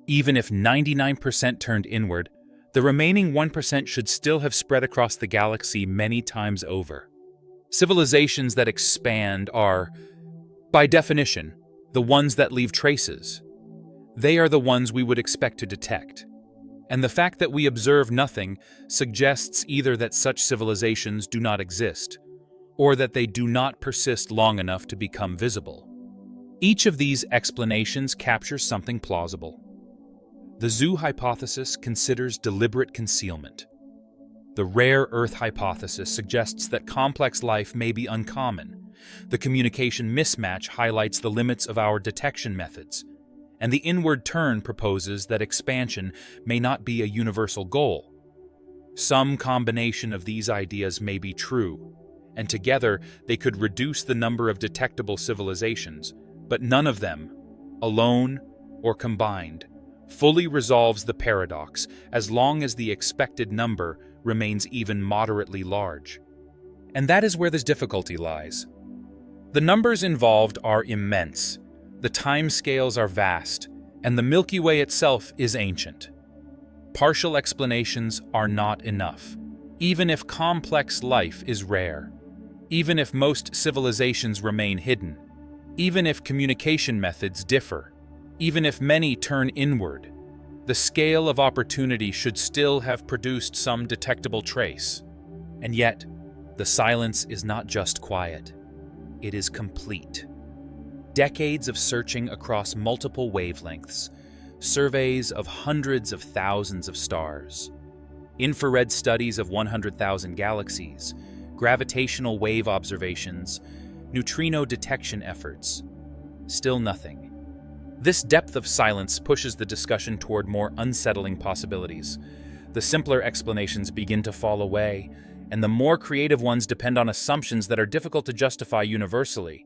Even if 99% turned inward, the remaining 1% should still have spread across the galaxy many times over. Civilizations that expand are, by definition, the ones that leave traces. They are the ones we would expect to detect. And the fact that we observe nothing suggests either that such civilizations do not exist, or that they do not persist long enough to become visible. Each of these explanations captures something plausible. The zoo hypothesis considers deliberate concealment. The rare Earth hypothesis suggests that complex life may be uncommon. The communication mismatch highlights the limits of our detection methods. And the inward turn proposes that expansion may not be a universal goal. Some combination of these ideas may be true, and together they could reduce the number of detectable civilizations, but none of them, alone or combined, fully resolves the paradox as long as the expected number remains even moderately large. And that is where this difficulty lies. The numbers involved are immense, the timescales are vast, and the Milky Way itself is ancient. Partial explanations are not enough, even if complex life is rare, even if most civilizations remain hidden, even if communication methods differ, even if many turn inward. The scale of opportunity should still have produced some detectable trace. And yet, the silence is not just quiet. It is complete. Decades of searching across multiple wavelengths, surveys of hundreds of thousands of stars, infrared studies of 100,000 galaxies, gravitational wave observations, neutrino detection efforts. Still nothing. This depth of silence pushes the discussion toward more unsettling possibilities. The simpler explanations begin to fall away, and the more creative ones depend on assumptions that are difficult to justify universally.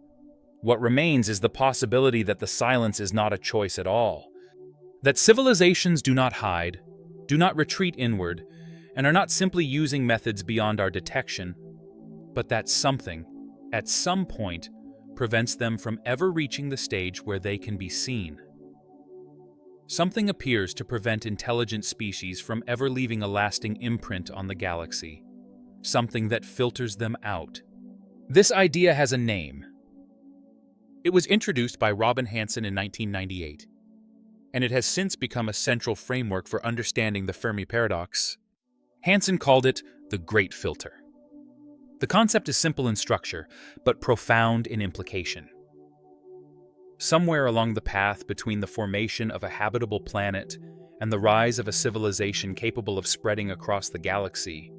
What remains is the possibility that the silence is not a choice at all, that civilizations do not hide, do not retreat inward, and are not simply using methods beyond our detection, but that something, at some point, prevents them from ever reaching the stage where they can be seen. Something appears to prevent intelligent species from ever leaving a lasting imprint on the galaxy, something that filters them out. This idea has a name. It was introduced by Robin Hanson in 1998, and it has since become a central framework for understanding the Fermi Paradox. Hanson called it the Great Filter. The concept is simple in structure, but profound in implication. Somewhere along the path between the formation of a habitable planet and the rise of a civilization capable of spreading across the galaxy,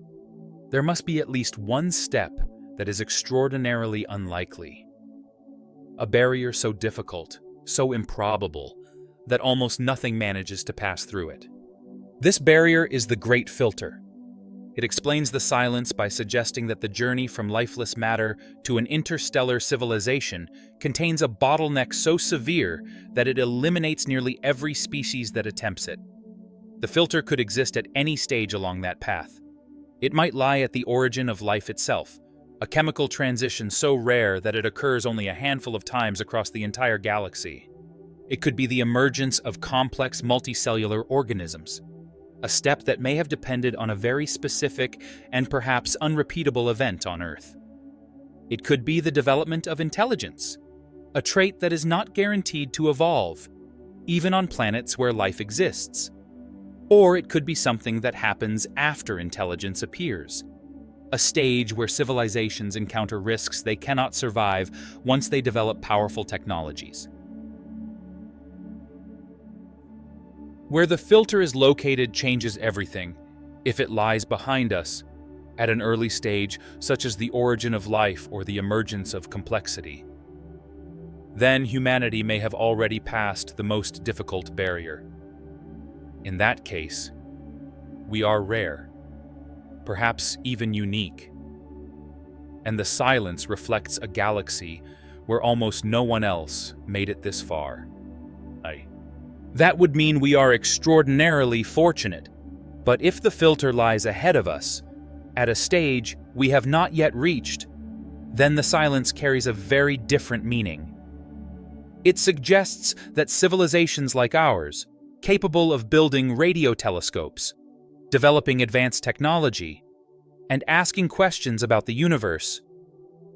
there must be at least one step that is extraordinarily unlikely. A barrier so difficult, so improbable, that almost nothing manages to pass through it. This barrier is the Great Filter. It explains the silence by suggesting that the journey from lifeless matter to an interstellar civilization contains a bottleneck so severe that it eliminates nearly every species that attempts it. The filter could exist at any stage along that path. It might lie at the origin of life itself, a chemical transition so rare that it occurs only a handful of times across the entire galaxy. It could be the emergence of complex multicellular organisms, a step that may have depended on a very specific and perhaps unrepeatable event on Earth. It could be the development of intelligence, a trait that is not guaranteed to evolve, even on planets where life exists. Or it could be something that happens after intelligence appears, a stage where civilizations encounter risks they cannot survive once they develop powerful technologies. Where the filter is located changes everything. If it lies behind us, at an early stage, such as the origin of life or the emergence of complexity, then humanity may have already passed the most difficult barrier. In that case, we are rare, perhaps even unique. And the silence reflects a galaxy where almost no one else made it this far. That would mean we are extraordinarily fortunate. But if the filter lies ahead of us, at a stage we have not yet reached, then the silence carries a very different meaning. It suggests that civilizations like ours, capable of building radio telescopes, developing advanced technology, and asking questions about the universe,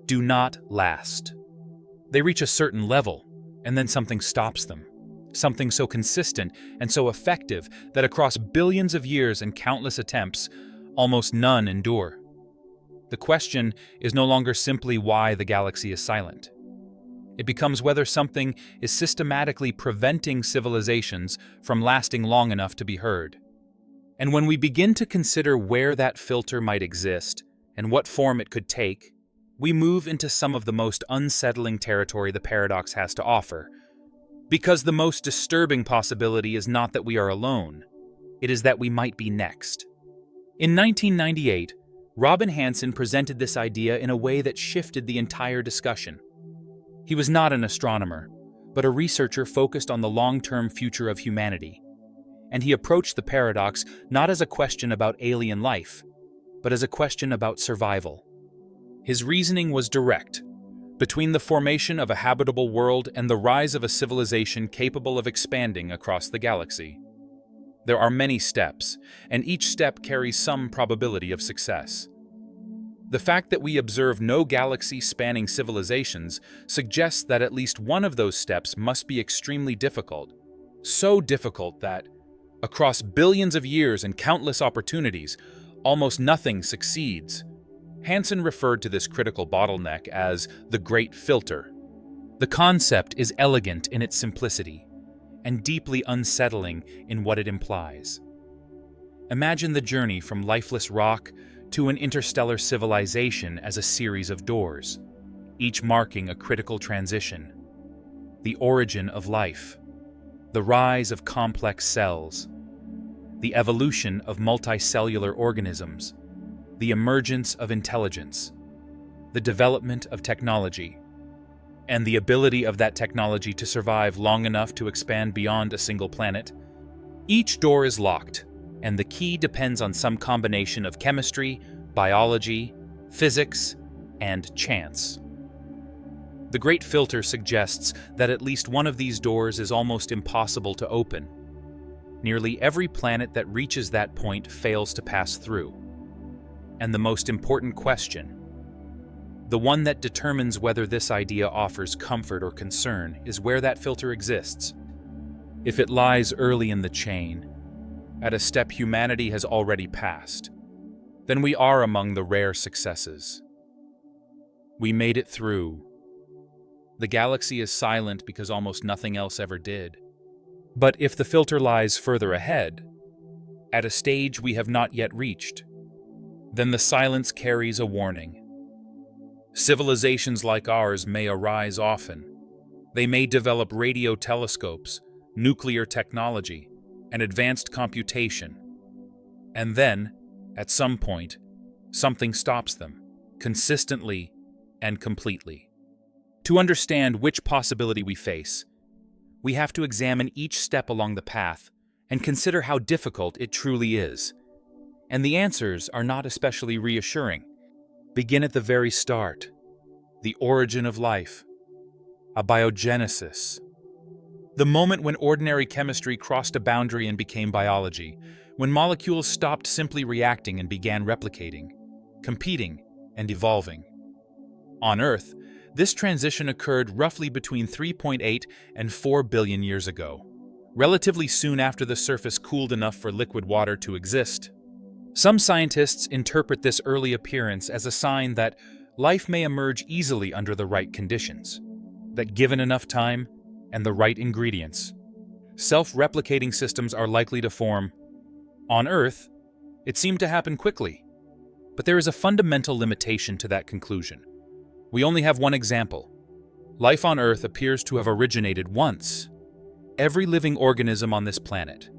do not last. They reach a certain level, and then something stops them. something so consistent and so effective that across billions of years and countless attempts, almost none endure. The question is no longer simply why the galaxy is silent. It becomes whether something is systematically preventing civilizations from lasting long enough to be heard. And when we begin to consider where that filter might exist and what form it could take, we move into some of the most unsettling territory the paradox has to offer. Because the most disturbing possibility is not that we are alone, it is that we might be next. In 1998, Robin Hanson presented this idea in a way that shifted the entire discussion. He was not an astronomer, but a researcher focused on the long-term future of humanity. And he approached the paradox not as a question about alien life, but as a question about survival. His reasoning was direct. Between the formation of a habitable world and the rise of a civilization capable of expanding across the galaxy, there are many steps, and each step carries some probability of success. The fact that we observe no galaxy-spanning civilizations suggests that at least one of those steps must be extremely difficult, so difficult that, across billions of years and countless opportunities, almost nothing succeeds. Hansen referred to this critical bottleneck as the Great Filter. The concept is elegant in its simplicity and deeply unsettling in what it implies. Imagine the journey from lifeless rock to an interstellar civilization as a series of doors, each marking a critical transition. The origin of life, the rise of complex cells, the evolution of multicellular organisms, the emergence of intelligence, the development of technology, and the ability of that technology to survive long enough to expand beyond a single planet. Each door is locked, and the key depends on some combination of chemistry, biology, physics, and chance. The Great Filter suggests that at least one of these doors is almost impossible to open. Nearly every planet that reaches that point fails to pass through. And the most important question, the one that determines whether this idea offers comfort or concern, is where that filter exists. If it lies early in the chain, at a step humanity has already passed, then we are among the rare successes. We made it through. The galaxy is silent because almost nothing else ever did. But if the filter lies further ahead, at a stage we have not yet reached, then the silence carries a warning. Civilizations like ours may arise often. They may develop radio telescopes, nuclear technology, and advanced computation. And then, at some point, something stops them, consistently and completely. To understand which possibility we face, we have to examine each step along the path and consider how difficult it truly is. And the answers are not especially reassuring. Begin at the very start, the origin of life, abiogenesis. The moment when ordinary chemistry crossed a boundary and became biology, when molecules stopped simply reacting and began replicating, competing, and evolving. On Earth, this transition occurred roughly between 3.8 and 4 billion years ago, relatively soon after the surface cooled enough for liquid water to exist. Some scientists interpret this early appearance as a sign that life may emerge easily under the right conditions, that given enough time and the right ingredients, self-replicating systems are likely to form. On Earth, it seemed to happen quickly, but there is a fundamental limitation to that conclusion. We only have one example. Life on Earth appears to have originated once. Every living organism on this planet,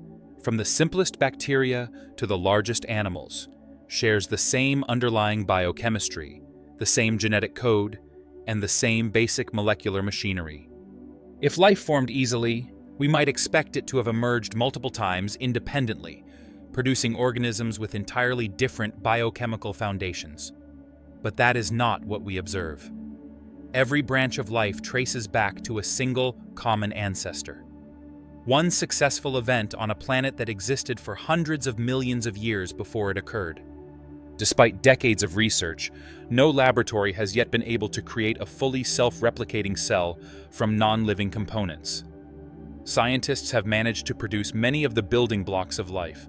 from the simplest bacteria to the largest animals, shares the same underlying biochemistry, the same genetic code, and the same basic molecular machinery. If life formed easily, we might expect it to have emerged multiple times independently, producing organisms with entirely different biochemical foundations. But that is not what we observe. Every branch of life traces back to a single common ancestor. One successful event on a planet that existed for hundreds of millions of years before it occurred. Despite decades of research, no laboratory has yet been able to create a fully self-replicating cell from non-living components. scientists have managed to produce many of the building blocks of life.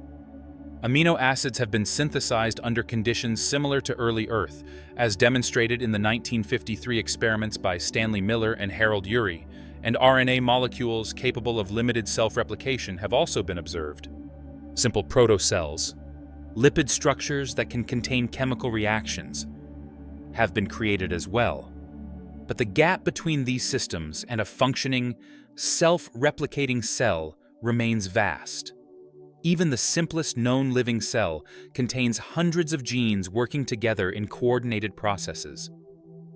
Amino acids have been synthesized under conditions similar to early Earth, as demonstrated in the 1953 experiments by Stanley Miller and Harold Urey, and RNA molecules capable of limited self-replication have also been observed. Simple protocells, lipid structures that can contain chemical reactions, have been created as well. But the gap between these systems and a functioning, self-replicating cell remains vast. Even the simplest known living cell contains hundreds of genes working together in coordinated processes.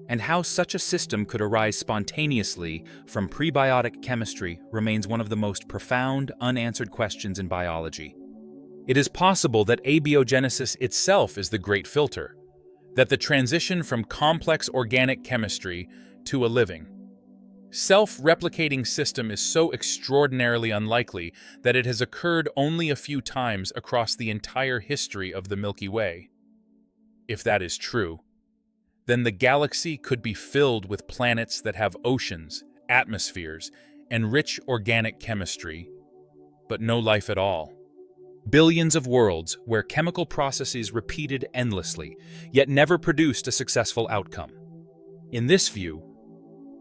And how such a system could arise spontaneously from prebiotic chemistry remains one of the most profound, unanswered questions in biology. It is possible that abiogenesis itself is the great filter, that the transition from complex organic chemistry to a living, self-replicating system is so extraordinarily unlikely that it has occurred only a few times across the entire history of the Milky Way. If that is true, then the galaxy could be filled with planets that have oceans, atmospheres, and rich organic chemistry, but no life at all. Billions of worlds where chemical processes repeated endlessly, yet never produced a successful outcome. In this view,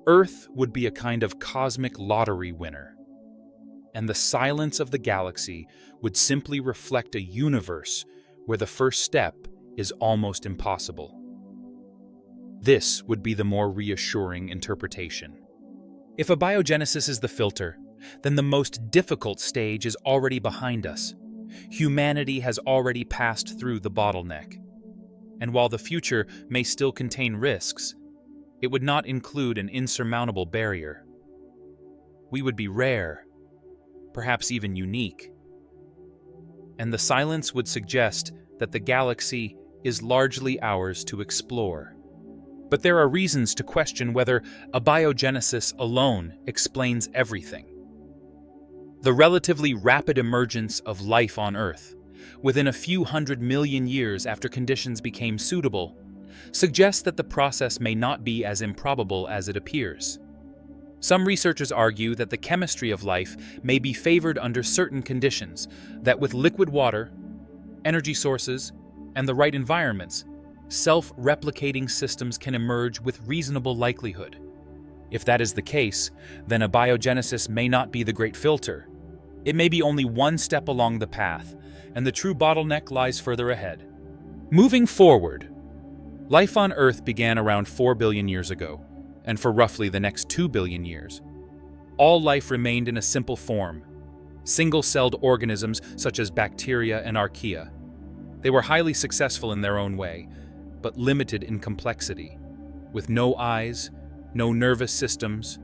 Earth would be a kind of cosmic lottery winner, and the silence of the galaxy would simply reflect a universe where the first step is almost impossible. This would be the more reassuring interpretation. If abiogenesis is the filter, then the most difficult stage is already behind us. Humanity has already passed through the bottleneck. And while the future may still contain risks, it would not include an insurmountable barrier. We would be rare, perhaps even unique. And the silence would suggest that the galaxy is largely ours to explore. But there are reasons to question whether abiogenesis alone explains everything. The relatively rapid emergence of life on Earth, within a few 100 million years after conditions became suitable, suggests that the process may not be as improbable as it appears. Some researchers argue that the chemistry of life may be favored under certain conditions, that with liquid water, energy sources, and the right environments, self-replicating systems can emerge with reasonable likelihood. If that is the case, then abiogenesis may not be the great filter. It may be only one step along the path, and the true bottleneck lies further ahead. Moving forward, life on Earth began around 4 billion years ago, and for roughly the next 2 billion years. All life remained in a simple form, single-celled organisms such as bacteria and archaea. They were highly successful in their own way, but limited in complexity, with no eyes, no nervous systems,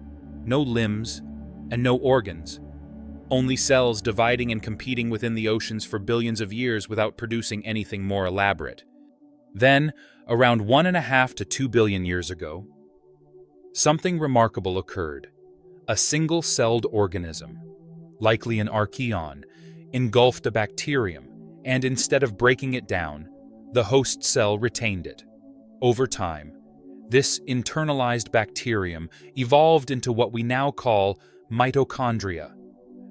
no limbs, and no organs. Only cells dividing and competing within the oceans for billions of years without producing anything more elaborate. Then, around 1.5 to 2 billion years ago, something remarkable occurred. A single-celled organism, likely an archaeon, engulfed a bacterium, and instead of breaking it down, the host cell retained it. Over time, this internalized bacterium evolved into what we now call mitochondria,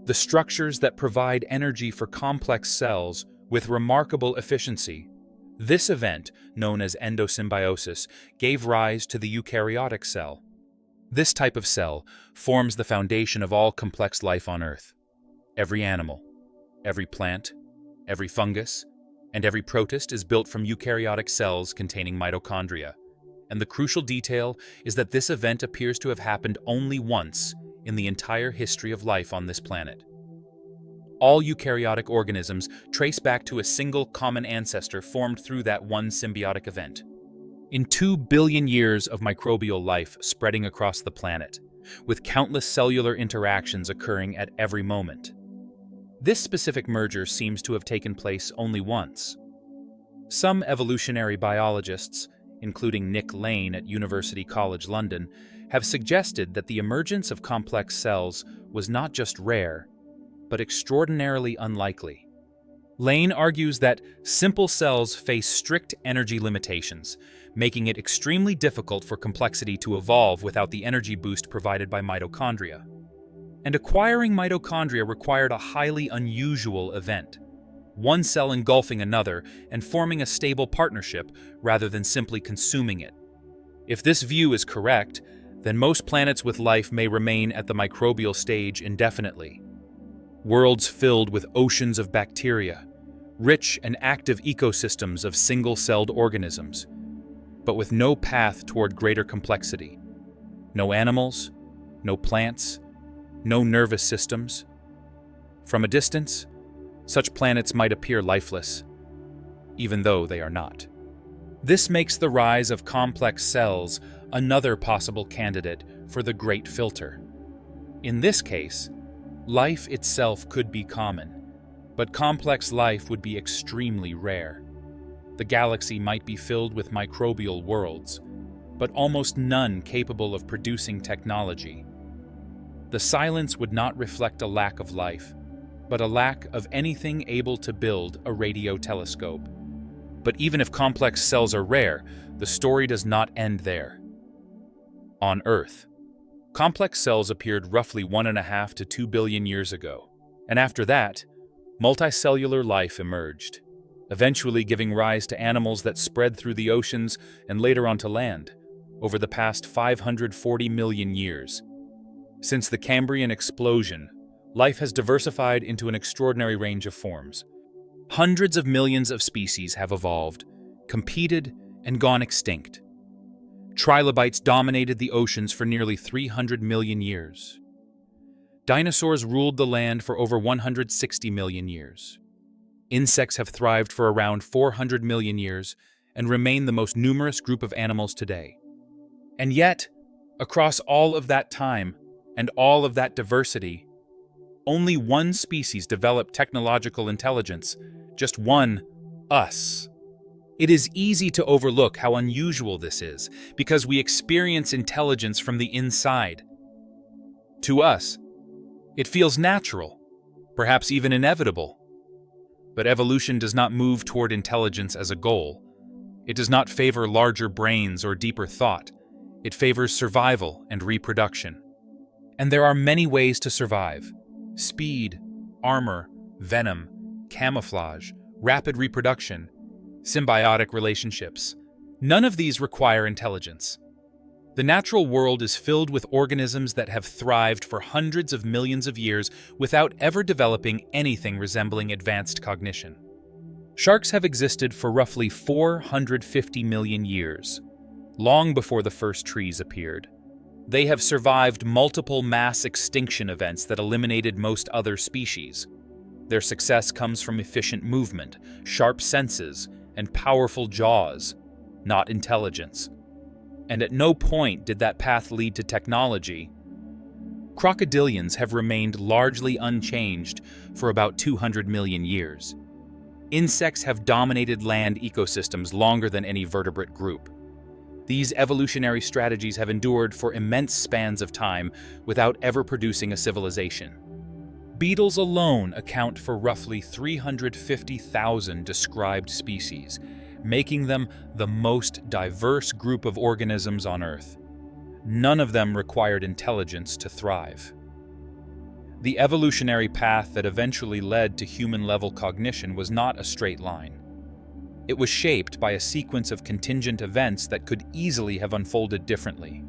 the structures that provide energy for complex cells with remarkable efficiency. This event, known as endosymbiosis, gave rise to the eukaryotic cell. This type of cell forms the foundation of all complex life on Earth. Every animal, every plant, every fungus, and every protist is built from eukaryotic cells containing mitochondria. And the crucial detail is that this event appears to have happened only once in the entire history of life on this planet. All eukaryotic organisms trace back to a single common ancestor formed through that one symbiotic event. In 2 billion years of microbial life spreading across the planet, with countless cellular interactions occurring at every moment. This specific merger seems to have taken place only once. Some evolutionary biologists, including Nick Lane at University College London, have suggested that the emergence of complex cells was not just rare, but extraordinarily unlikely. Lane argues that simple cells face strict energy limitations, making it extremely difficult for complexity to evolve without the energy boost provided by mitochondria. And acquiring mitochondria required a highly unusual event, one cell engulfing another and forming a stable partnership rather than simply consuming it. If this view is correct, then most planets with life may remain at the microbial stage indefinitely. Worlds filled with oceans of bacteria, rich and active ecosystems of single-celled organisms, but with no path toward greater complexity. No animals, no plants, no nervous systems. From a distance, such planets might appear lifeless, even though they are not. This makes the rise of complex cells another possible candidate for the Great Filter. In this case, life itself could be common, but complex life would be extremely rare. The galaxy might be filled with microbial worlds, but almost none capable of producing technology. The silence would not reflect a lack of life, but a lack of anything able to build a radio telescope. But even if complex cells are rare, the story does not end there. On Earth, complex cells appeared roughly 1.5 to 2 billion years ago, and after that, multicellular life emerged, eventually giving rise to animals that spread through the oceans and later onto land over the past 540 million years. Since the Cambrian explosion, life has diversified into an extraordinary range of forms. Hundreds of millions of species have evolved, competed, and gone extinct. Trilobites dominated the oceans for nearly 300 million years. Dinosaurs ruled the land for over 160 million years. Insects have thrived for around 400 million years and remain the most numerous group of animals today. And yet, across all of that time and all of that diversity, only one species developed technological intelligence, just one, us. It is easy to overlook how unusual this is because we experience intelligence from the inside. To us, it feels natural, perhaps even inevitable. But evolution does not move toward intelligence as a goal. It does not favor larger brains or deeper thought. It favors survival and reproduction. And there are many ways to survive: speed, armor, venom, camouflage, rapid reproduction, symbiotic relationships. None of these require intelligence. The natural world is filled with organisms that have thrived for hundreds of millions of years without ever developing anything resembling advanced cognition. Sharks have existed for roughly 450 million years, long before the first trees appeared. They have survived multiple mass extinction events that eliminated most other species. Their success comes from efficient movement, sharp senses, and powerful jaws, not intelligence. And at no point did that path lead to technology. Crocodilians have remained largely unchanged for about 200 million years. Insects have dominated land ecosystems longer than any vertebrate group. These evolutionary strategies have endured for immense spans of time without ever producing a civilization. Beetles alone account for roughly 350,000 described species, making them the most diverse group of organisms on Earth. None of them required intelligence to thrive. The evolutionary path that eventually led to human-level cognition was not a straight line. It was shaped by a sequence of contingent events that could easily have unfolded differently.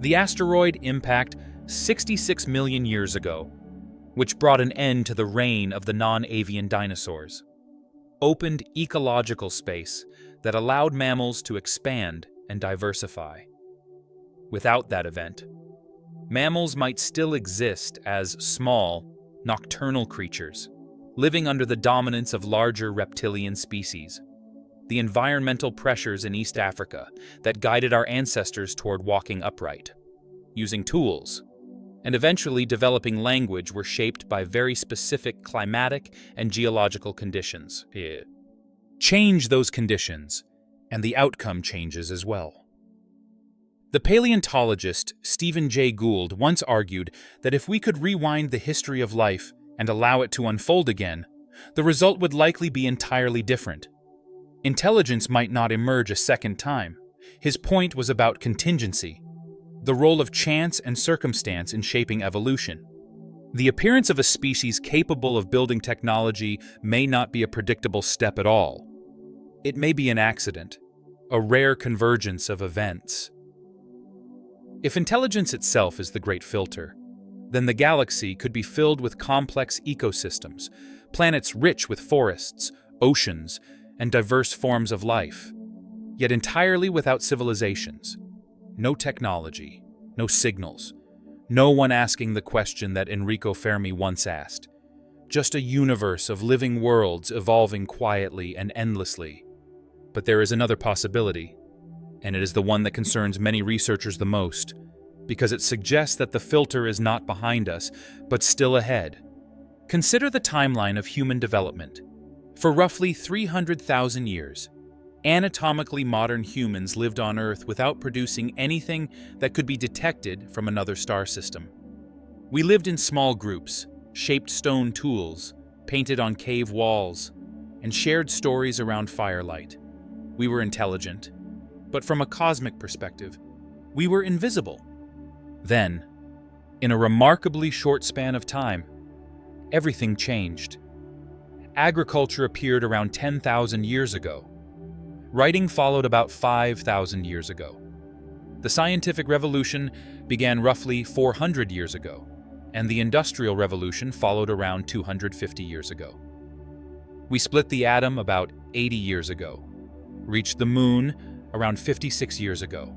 The asteroid impact 66 million years ago, which brought an end to the reign of the non-avian dinosaurs, opened ecological space that allowed mammals to expand and diversify. Without that event, mammals might still exist as small, nocturnal creatures, living under the dominance of larger reptilian species. The environmental pressures in East Africa that guided our ancestors toward walking upright, using tools, and eventually developing language were shaped by very specific climatic and geological conditions. Change those conditions, and the outcome changes as well. The paleontologist Stephen Jay Gould once argued that if we could rewind the history of life and allow it to unfold again, the result would likely be entirely different. Intelligence might not emerge a second time. His point was about contingency, the role of chance and circumstance in shaping evolution. The appearance of a species capable of building technology may not be a predictable step at all. It may be an accident, a rare convergence of events. If intelligence itself is the great filter, then the galaxy could be filled with complex ecosystems, planets rich with forests, oceans, and diverse forms of life, yet entirely without civilizations. No technology, no signals, no one asking the question that Enrico Fermi once asked. Just a universe of living worlds evolving quietly and endlessly. But there is another possibility, and it is the one that concerns many researchers the most, because it suggests that the filter is not behind us, but still ahead. Consider the timeline of human development. For roughly 300,000 years, anatomically modern humans lived on Earth without producing anything that could be detected from another star system. We lived in small groups, shaped stone tools, painted on cave walls, and shared stories around firelight. We were intelligent, but from a cosmic perspective, we were invisible. Then, in a remarkably short span of time, everything changed. Agriculture appeared around 10,000 years ago. Writing followed about 5,000 years ago. The scientific revolution began roughly 400 years ago, and the Industrial Revolution followed around 250 years ago. We split the atom about 80 years ago, reached the moon around 56 years ago.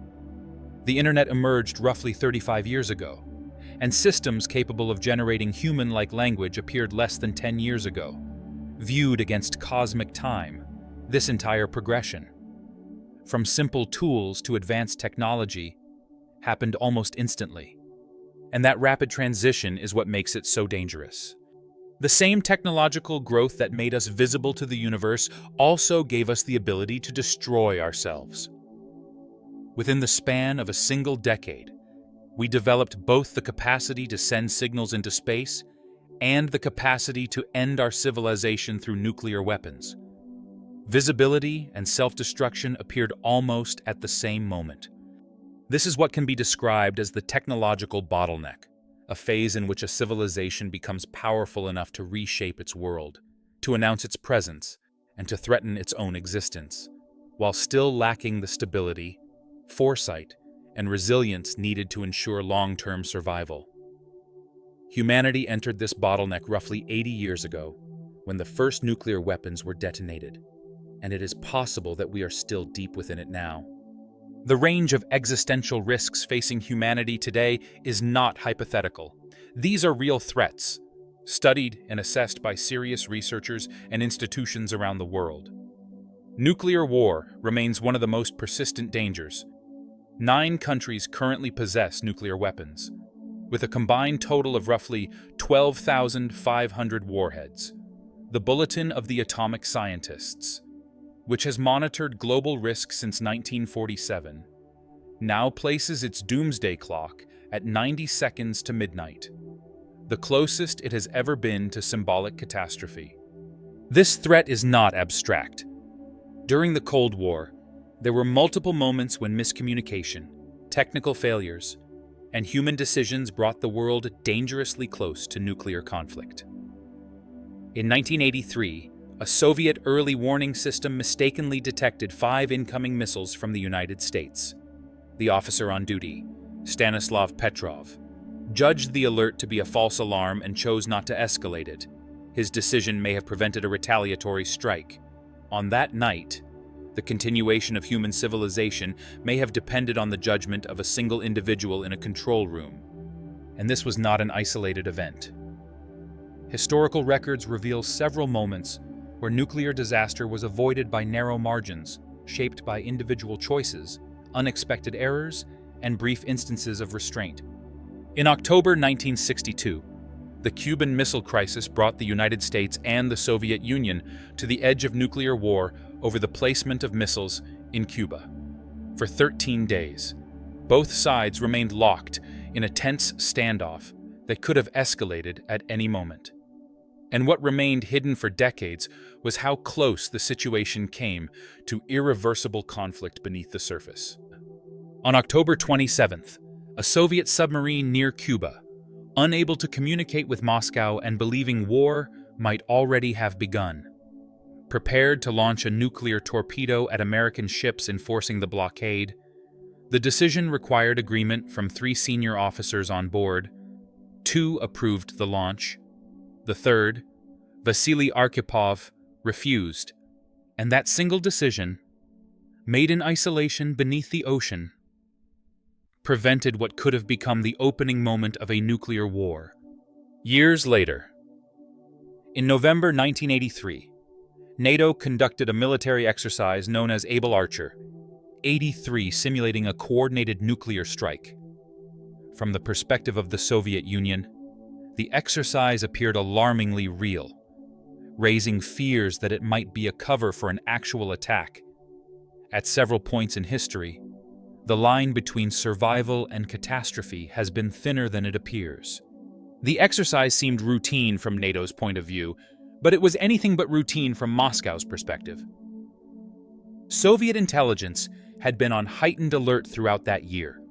The internet emerged roughly 35 years ago, and systems capable of generating human-like language appeared less than 10 years ago. Viewed against cosmic time, this entire progression, from simple tools to advanced technology, happened almost instantly. And that rapid transition is what makes it so dangerous. The same technological growth that made us visible to the universe also gave us the ability to destroy ourselves. Within the span of a single decade, we developed both the capacity to send signals into space and the capacity to end our civilization through nuclear weapons. Visibility and self-destruction appeared almost at the same moment. This is what can be described as the technological bottleneck, a phase in which a civilization becomes powerful enough to reshape its world, to announce its presence, and to threaten its own existence, while still lacking the stability, foresight, and resilience needed to ensure long-term survival. Humanity entered this bottleneck roughly 80 years ago, when the first nuclear weapons were detonated, and it is possible that we are still deep within it now. The range of existential risks facing humanity today is not hypothetical. These are real threats, studied and assessed by serious researchers and institutions around the world. Nuclear war remains one of the most persistent dangers. 9 countries currently possess nuclear weapons, with a combined total of roughly 12,500 warheads. The Bulletin of the Atomic Scientists, which has monitored global risk since 1947, now places its doomsday clock at 90 seconds to midnight, the closest it has ever been to symbolic catastrophe. This threat is not abstract. During the Cold War, there were multiple moments when miscommunication, technical failures, and human decisions brought the world dangerously close to nuclear conflict. In 1983, a Soviet early warning system mistakenly detected 5 incoming missiles from the United States. The officer on duty, Stanislav Petrov, judged the alert to be a false alarm and chose not to escalate it. His decision may have prevented a retaliatory strike. On that night, the continuation of human civilization may have depended on the judgment of a single individual in a control room. And this was not an isolated event. Historical records reveal several moments where nuclear disaster was avoided by narrow margins, shaped by individual choices, unexpected errors, and brief instances of restraint. In October 1962, the Cuban Missile Crisis brought the United States and the Soviet Union to the edge of nuclear war over the placement of missiles in Cuba. For 13 days, both sides remained locked in a tense standoff that could have escalated at any moment. And what remained hidden for decades was how close the situation came to irreversible conflict beneath the surface. On October 27th, a Soviet submarine near Cuba, unable to communicate with Moscow and believing war might already have begun. Prepared to launch a nuclear torpedo at American ships enforcing the blockade, the decision required agreement from 3 senior officers on board. 2 approved the launch. The third, Vasily Arkhipov, refused, and that single decision, made in isolation beneath the ocean, prevented what could have become the opening moment of a nuclear war. Years later, in November 1983, NATO conducted a military exercise known as Able Archer, 83 simulating a coordinated nuclear strike. From the perspective of the Soviet Union, the exercise appeared alarmingly real, raising fears that it might be a cover for an actual attack. At several points in history, the line between survival and catastrophe has been thinner than it appears. The exercise seemed routine from NATO's point of view, but it was anything but routine from Moscow's perspective. Soviet intelligence had been on heightened alert throughout that year,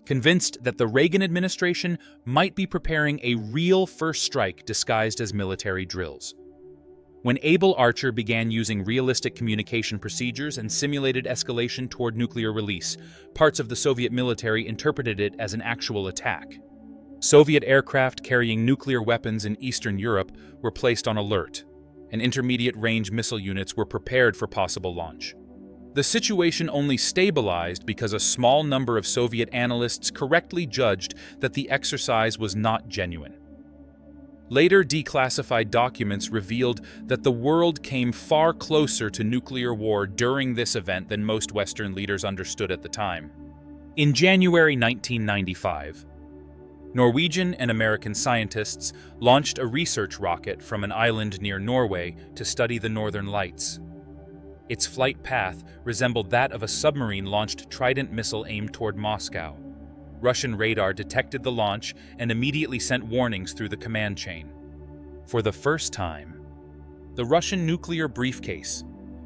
convinced that the Reagan administration might be preparing a real first strike disguised as military drills. When Able Archer began using realistic communication procedures and simulated escalation toward nuclear release, parts of the Soviet military interpreted it as an actual attack. Soviet aircraft carrying nuclear weapons in Eastern Europe were placed on alert, and intermediate-range missile units were prepared for possible launch. The situation only stabilized because a small number of Soviet analysts correctly judged that the exercise was not genuine. Later declassified documents revealed that the world came far closer to nuclear war during this event than most Western leaders understood at the time. In January 1995, Norwegian and American scientists launched a research rocket from an island near Norway to study the Northern Lights. Its flight path resembled that of a submarine-launched Trident missile aimed toward Moscow. Russian radar detected the launch and immediately sent warnings through the command chain. For the first time, the Russian nuclear briefcase,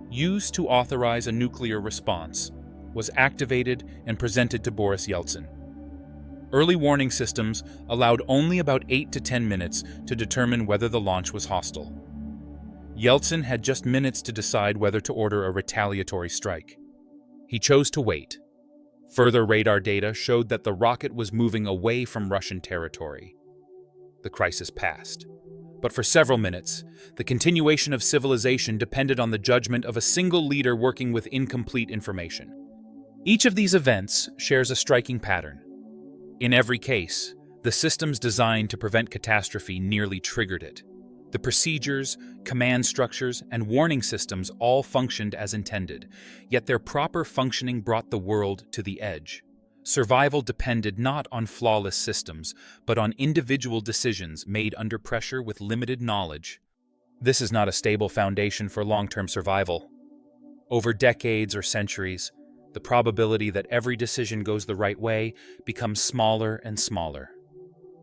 used to authorize a nuclear response, was activated and presented to Boris Yeltsin. Early warning systems allowed only about 8 to 10 minutes to determine whether the launch was hostile. Yeltsin had just minutes to decide whether to order a retaliatory strike. He chose to wait. Further radar data showed that the rocket was moving away from Russian territory. The crisis passed. But for several minutes, the continuation of civilization depended on the judgment of a single leader working with incomplete information. Each of these events shares a striking pattern. In every case, the systems designed to prevent catastrophe nearly triggered it. The procedures, command structures, and warning systems all functioned as intended, yet their proper functioning brought the world to the edge. Survival depended not on flawless systems, but on individual decisions made under pressure with limited knowledge. This is not a stable foundation for long-term survival. Over decades or centuries, the probability that every decision goes the right way becomes smaller and smaller.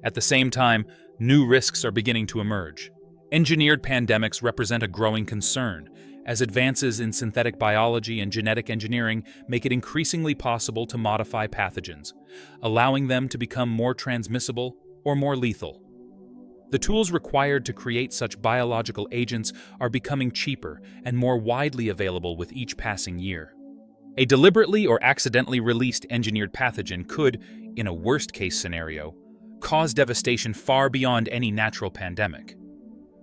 At the same time, new risks are beginning to emerge. Engineered pandemics represent a growing concern, as advances in synthetic biology and genetic engineering make it increasingly possible to modify pathogens, allowing them to become more transmissible or more lethal. The tools required to create such biological agents are becoming cheaper and more widely available with each passing year. A deliberately or accidentally released engineered pathogen could, in a worst-case scenario, cause devastation far beyond any natural pandemic.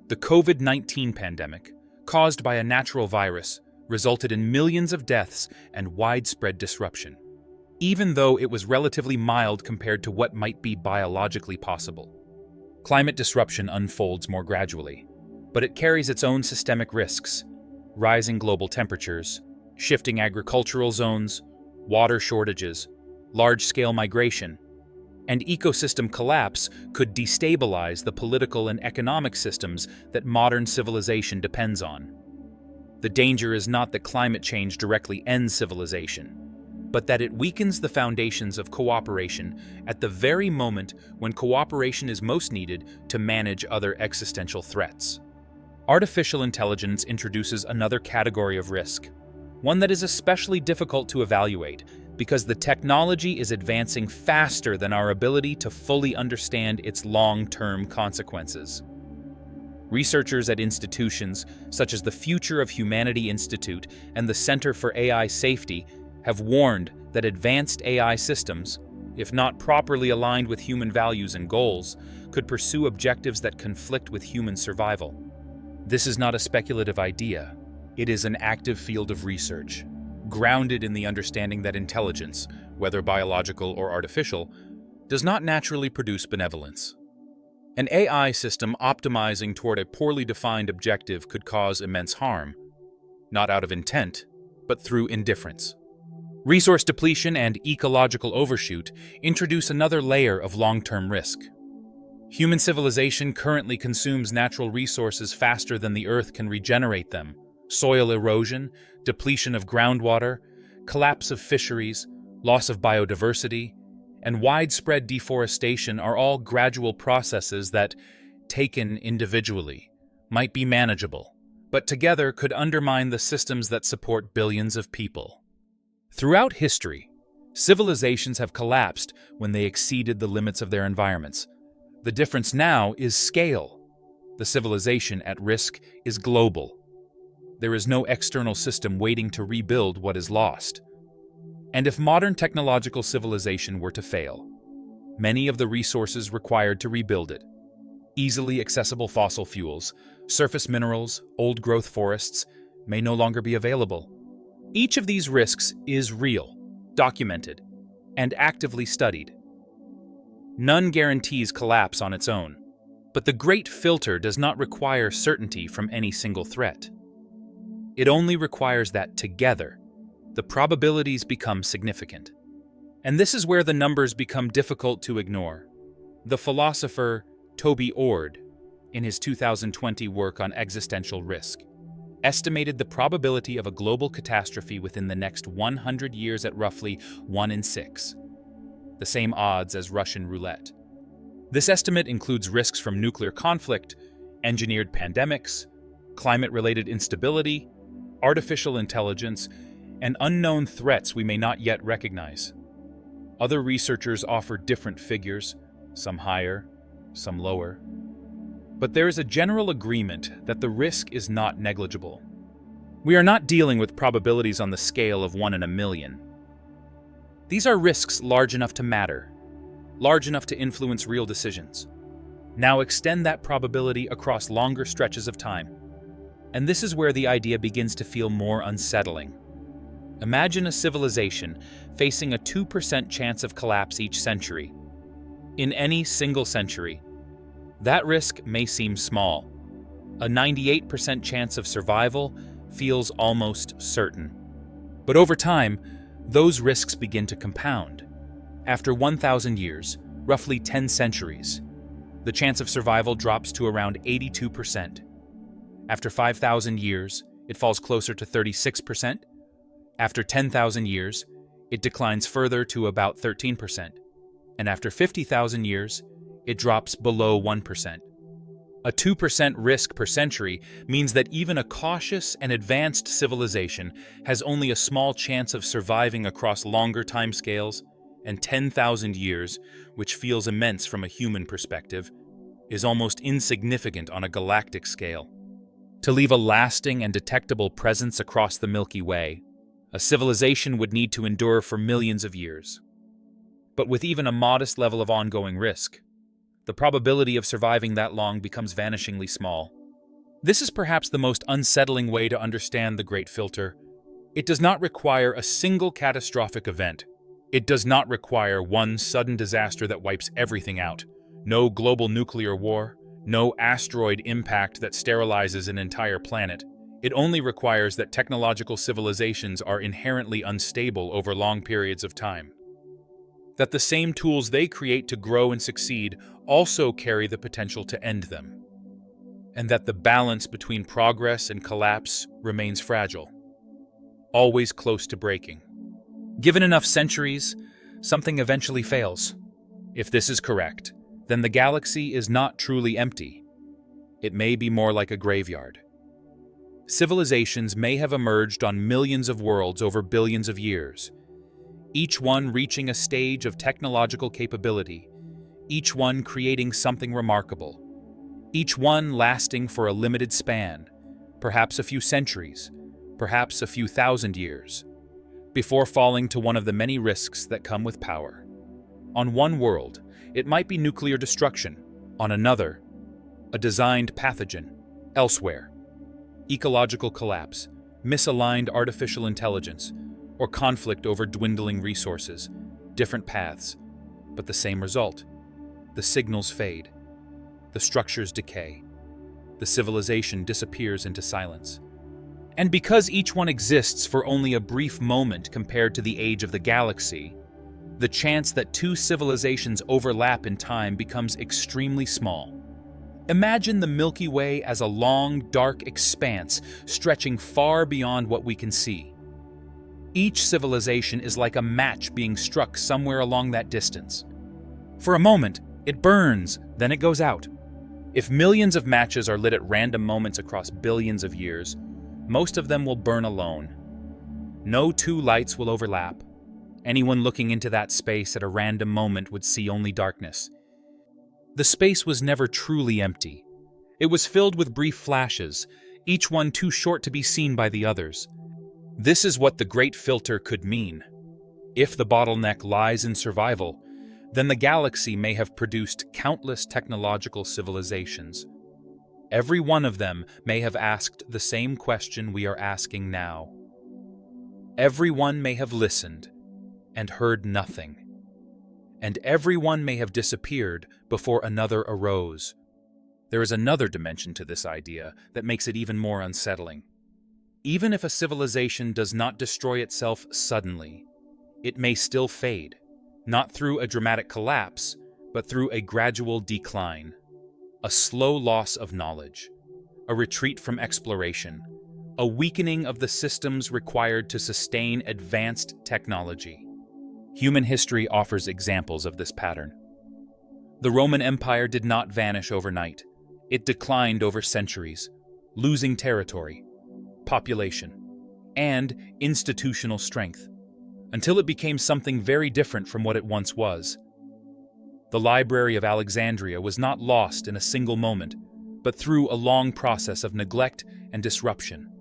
The COVID-19 pandemic, caused by a natural virus, resulted in millions of deaths and widespread disruption, even though it was relatively mild compared to what might be biologically possible. Climate disruption unfolds more gradually, but it carries its own systemic risks: rising global temperatures, shifting agricultural zones, water shortages, large-scale migration, and ecosystem collapse could destabilize the political and economic systems that modern civilization depends on. The danger is not that climate change directly ends civilization, but that it weakens the foundations of cooperation at the very moment when cooperation is most needed to manage other existential threats. Artificial intelligence introduces another category of risk, one that is especially difficult to evaluate: because the technology is advancing faster than our ability to fully understand its long-term consequences. Researchers at institutions such as the Future of Humanity Institute and the Center for AI Safety have warned that advanced AI systems, if not properly aligned with human values and goals, could pursue objectives that conflict with human survival. This is not a speculative idea. It is an active field of research, grounded in the understanding that intelligence, whether biological or artificial, does not naturally produce benevolence. An AI system optimizing toward a poorly defined objective could cause immense harm, not out of intent, but through indifference. Resource depletion and ecological overshoot introduce another layer of long-term risk. Human civilization currently consumes natural resources faster than the Earth can regenerate them. Soil erosion, depletion of groundwater, collapse of fisheries, loss of biodiversity, and widespread deforestation are all gradual processes that, taken individually, might be manageable, but together could undermine the systems that support billions of people. Throughout history, civilizations have collapsed when they exceeded the limits of their environments. The difference now is scale. The civilization at risk is global. There is no external system waiting to rebuild what is lost. And if modern technological civilization were to fail, many of the resources required to rebuild it, easily accessible fossil fuels, surface minerals, old-growth forests, may no longer be available. Each of these risks is real, documented, and actively studied. None guarantees collapse on its own, but the Great Filter does not require certainty from any single threat. It only requires that together, the probabilities become significant. And this is where the numbers become difficult to ignore. The philosopher Toby Ord, in his 2020 work on existential risk, estimated the probability of a global catastrophe within the next 100 years at roughly 1 in 6, the same odds as Russian roulette. This estimate includes risks from nuclear conflict, engineered pandemics, climate-related instability, artificial intelligence, and unknown threats we may not yet recognize. Other researchers offer different figures, some higher, some lower. But there is a general agreement that the risk is not negligible. We are not dealing with probabilities on the scale of 1 in a million. These are risks large enough to matter, large enough to influence real decisions. Now extend that probability across longer stretches of time. And this is where the idea begins to feel more unsettling. Imagine a civilization facing a 2% chance of collapse each century. In any single century, that risk may seem small. A 98% chance of survival feels almost certain. But over time, those risks begin to compound. After 1,000 years, roughly 10 centuries, the chance of survival drops to around 82%. After 5,000 years, it falls closer to 36%. After 10,000 years, it declines further to about 13%. And after 50,000 years, it drops below 1%. A 2% risk per century means that even a cautious and advanced civilization has only a small chance of surviving across longer timescales, and 10,000 years, which feels immense from a human perspective, is almost insignificant on a galactic scale. To leave a lasting and detectable presence across the Milky Way, a civilization would need to endure for millions of years. But with even a modest level of ongoing risk, the probability of surviving that long becomes vanishingly small. This is perhaps the most unsettling way to understand the Great Filter. It does not require a single catastrophic event. It does not require one sudden disaster that wipes everything out. No global nuclear war, no asteroid impact that sterilizes an entire planet. It only requires that technological civilizations are inherently unstable over long periods of time. That the same tools they create to grow and succeed also carry the potential to end them. And that the balance between progress and collapse remains fragile, always close to breaking. Given enough centuries, something eventually fails. If this is correct, then the galaxy is not truly empty. It may be more like a graveyard. Civilizations may have emerged on millions of worlds over billions of years. each one reaching a stage of technological capability, each one creating something remarkable, each one lasting for a limited span, perhaps a few centuries, perhaps a few thousand years, before falling to one of the many risks that come with power. On one world, it might be nuclear destruction; on another, a designed pathogen; elsewhere, ecological collapse, misaligned artificial intelligence, or conflict over dwindling resources. Different paths, but the same result. The signals fade. The structures decay. The civilization disappears into silence. And because each one exists for only a brief moment compared to the age of the galaxy, the chance that two civilizations overlap in time becomes extremely small. Imagine the Milky Way as a long, dark expanse stretching far beyond what we can see. Each civilization is like a match being struck somewhere along that distance. For a moment, it burns, then it goes out. If millions of matches are lit at random moments across billions of years, most of them will burn alone. No two lights will overlap. Anyone looking into that space at a random moment would see only darkness. The space was never truly empty. It was filled with brief flashes, each one too short to be seen by the others. This is what the Great Filter could mean. If the bottleneck lies in survival, then the galaxy may have produced countless technological civilizations. Every one of them may have asked the same question we are asking now. Every one may have listened and heard nothing. And everyone may have disappeared before another arose. There is another dimension to this idea that makes it even more unsettling. Even if a civilization does not destroy itself suddenly, it may still fade, not through a dramatic collapse, but through a gradual decline, a slow loss of knowledge, a retreat from exploration, a weakening of the systems required to sustain advanced technology. Human history offers examples of this pattern. The Roman Empire did not vanish overnight. It declined over centuries, losing territory, population, and institutional strength, until it became something very different from what it once was. The Library of Alexandria was not lost in a single moment, but through a long process of neglect and disruption.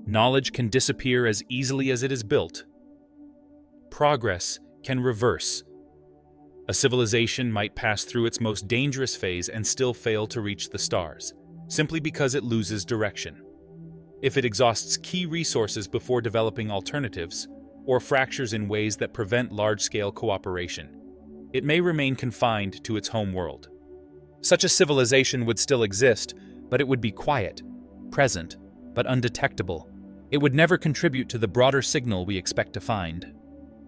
Knowledge can disappear as easily as it is built. Progress can reverse. A civilization might pass through its most dangerous phase and still fail to reach the stars, simply because it loses direction. If it exhausts key resources before developing alternatives, or fractures in ways that prevent large-scale cooperation, it may remain confined to its home world. Such a civilization would still exist, but it would be quiet, present, but undetectable. It would never contribute to the broader signal we expect to find.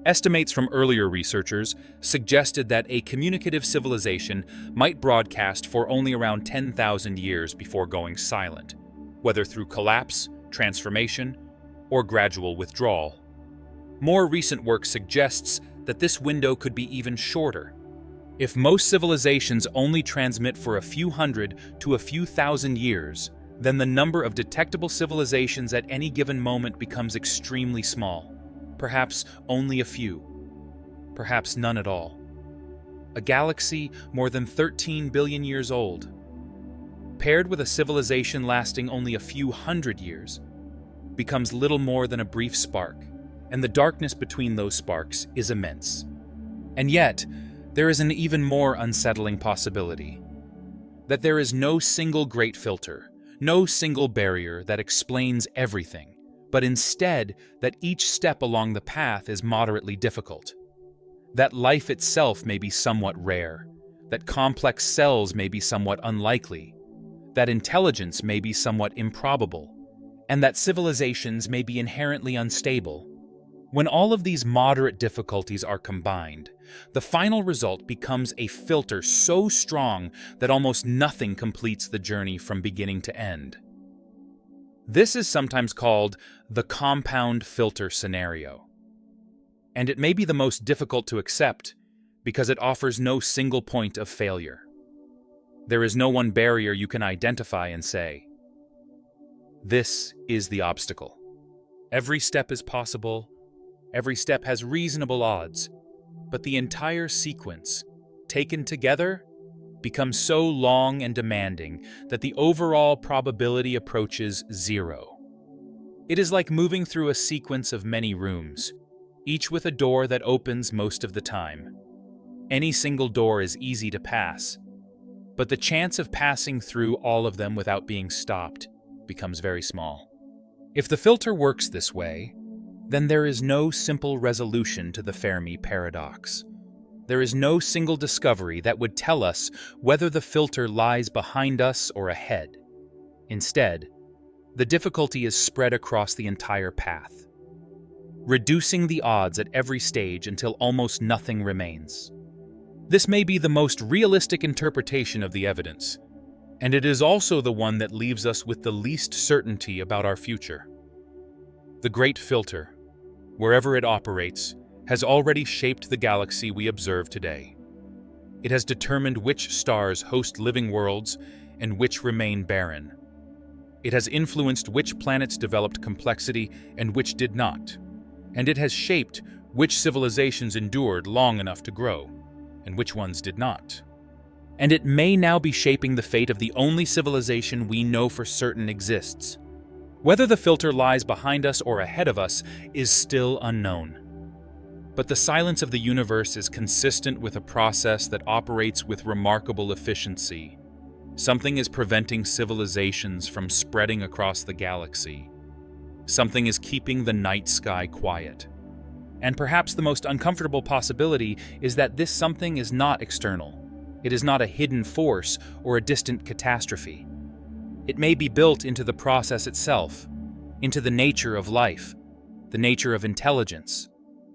Estimates from earlier researchers suggested that a communicative civilization might broadcast for only around 10,000 years before going silent, whether through collapse, transformation, or gradual withdrawal. More recent work suggests that this window could be even shorter. If most civilizations only transmit for a few hundred to a few thousand years, then the number of detectable civilizations at any given moment becomes extremely small. Perhaps only a few. Perhaps none at all. A galaxy more than 13 billion years old, paired with a civilization lasting only a few hundred years, becomes little more than a brief spark, and the darkness between those sparks is immense. And yet, there is an even more unsettling possibility: that there is no single great filter, no single barrier that explains everything, but instead that each step along the path is moderately difficult. That life itself may be somewhat rare, that complex cells may be somewhat unlikely, that intelligence may be somewhat improbable, and that civilizations may be inherently unstable. When all of these moderate difficulties are combined, the final result becomes a filter so strong that almost nothing completes the journey from beginning to end. This is sometimes called the compound filter scenario. And it may be the most difficult to accept because it offers no single point of failure. There is no one barrier you can identify and say, "This is the obstacle." Every step is possible, Every step has reasonable odds, but the entire sequence, taken together, becomes so long and demanding that the overall probability approaches zero. It is like moving through a sequence of many rooms, each with a door that opens most of the time. Any single door is easy to pass, but the chance of passing through all of them without being stopped becomes very small. If the filter works this way, then there is no simple resolution to the Fermi Paradox. There is no single discovery that would tell us whether the filter lies behind us or ahead. Instead, the difficulty is spread across the entire path, reducing the odds at every stage until almost nothing remains. This may be the most realistic interpretation of the evidence, and it is also the one that leaves us with the least certainty about our future. The Great Filter, wherever it operates, has already shaped the galaxy we observe today. It has determined which stars host living worlds and which remain barren. It has influenced which planets developed complexity and which did not. And it has shaped which civilizations endured long enough to grow, and which ones did not. And it may now be shaping the fate of the only civilization we know for certain exists. Whether the filter lies behind us or ahead of us is still unknown. But the silence of the universe is consistent with a process that operates with remarkable efficiency. Something is preventing civilizations from spreading across the galaxy. Something is keeping the night sky quiet. And perhaps the most uncomfortable possibility is that this something is not external. It is not a hidden force or a distant catastrophe. It may be built into the process itself, into the nature of life, the nature of intelligence,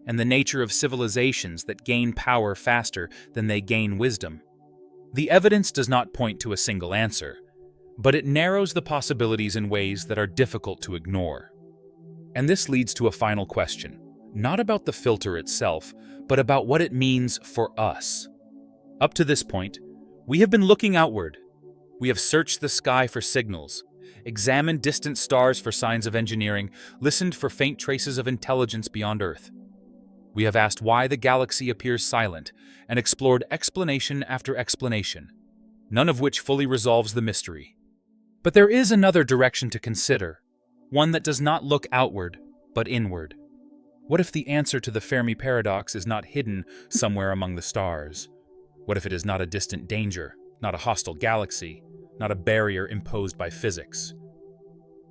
and the nature of civilizations that gain power faster than they gain wisdom. The evidence does not point to a single answer, but it narrows the possibilities in ways that are difficult to ignore. And this leads to a final question, not about the filter itself, but about what it means for us. Up to this point, we have been looking outward. We have searched the sky for signals, examined distant stars for signs of engineering, listened for faint traces of intelligence beyond Earth. We have asked why the galaxy appears silent, and explored explanation after explanation, none of which fully resolves the mystery. But there is another direction to consider, one that does not look outward, but inward. What if the answer to the Fermi Paradox is not hidden somewhere among the stars? What if it is not a distant danger, not a hostile galaxy, not a barrier imposed by physics?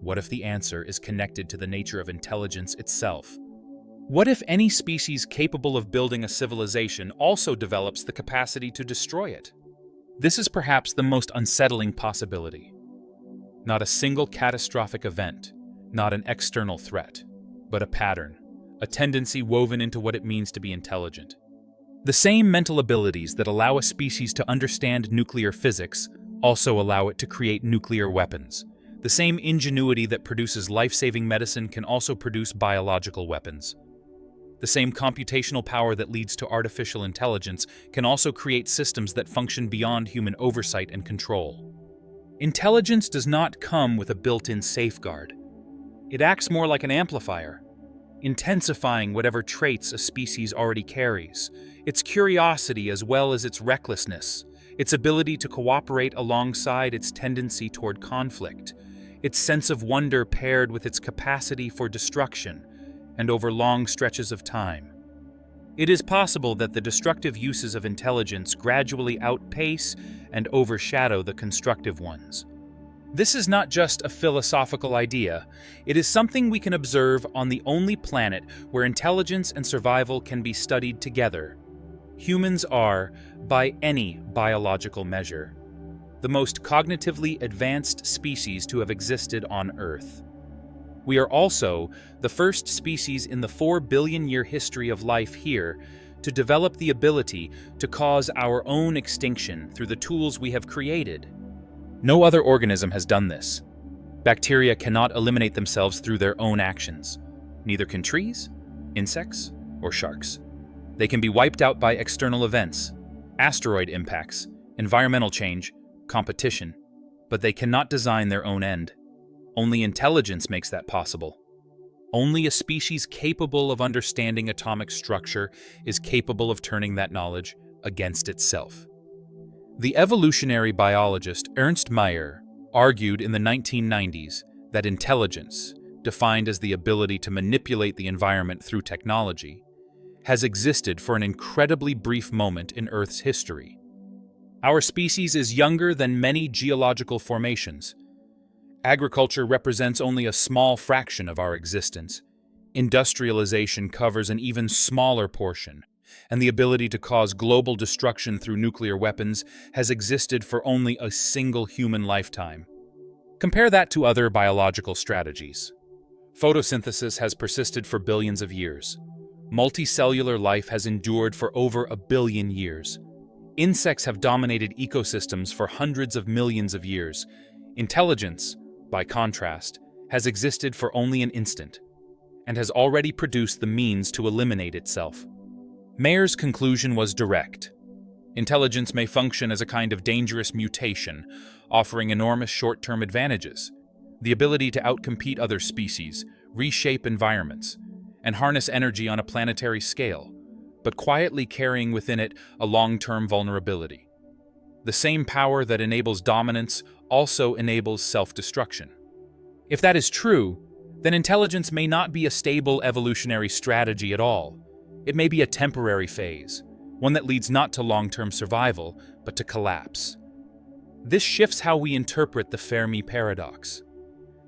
What if the answer is connected to the nature of intelligence itself? What if any species capable of building a civilization also develops the capacity to destroy it? This is perhaps the most unsettling possibility. Not a single catastrophic event, not an external threat, but a pattern, a tendency woven into what it means to be intelligent. The same mental abilities that allow a species to understand nuclear physics also allow it to create nuclear weapons. The same ingenuity that produces life-saving medicine can also produce biological weapons. The same computational power that leads to artificial intelligence can also create systems that function beyond human oversight and control. Intelligence does not come with a built-in safeguard. It acts more like an amplifier, intensifying whatever traits a species already carries, its curiosity as well as its recklessness, its ability to cooperate alongside its tendency toward conflict, its sense of wonder paired with its capacity for destruction, and over long stretches of time. It is possible that the destructive uses of intelligence gradually outpace and overshadow the constructive ones. This is not just a philosophical idea, it is something we can observe on the only planet where intelligence and survival can be studied together. Humans are, by any biological measure, the most cognitively advanced species to have existed on Earth. We are also the first species in the 4 billion-year history of life here to develop the ability to cause our own extinction through the tools we have created. No other organism has done this. Bacteria cannot eliminate themselves through their own actions. Neither can trees, insects, or sharks. They can be wiped out by external events, asteroid impacts, environmental change, competition, but they cannot design their own end. Only intelligence makes that possible. Only a species capable of understanding atomic structure is capable of turning that knowledge against itself. The evolutionary biologist Ernst Mayr argued in the 1990s that intelligence, defined as the ability to manipulate the environment through technology, has existed for an incredibly brief moment in Earth's history. Our species is younger than many geological formations. Agriculture represents only a small fraction of our existence. Industrialization covers an even smaller portion, and the ability to cause global destruction through nuclear weapons has existed for only a single human lifetime. Compare that to other biological strategies. Photosynthesis has persisted for billions of years. Multicellular life has endured for over 1 billion years. Insects have dominated ecosystems for hundreds of millions of years. Intelligence, by contrast, has existed for only an instant, and has already produced the means to eliminate itself. Mayer's conclusion was direct. Intelligence may function as a kind of dangerous mutation, offering enormous short-term advantages. The ability to outcompete other species, reshape environments, and harness energy on a planetary scale, but quietly carrying within it a long-term vulnerability. The same power that enables dominance also enables self-destruction. If that is true, then intelligence may not be a stable evolutionary strategy at all. It may be a temporary phase, one that leads not to long-term survival, but to collapse. This shifts how we interpret the Fermi Paradox.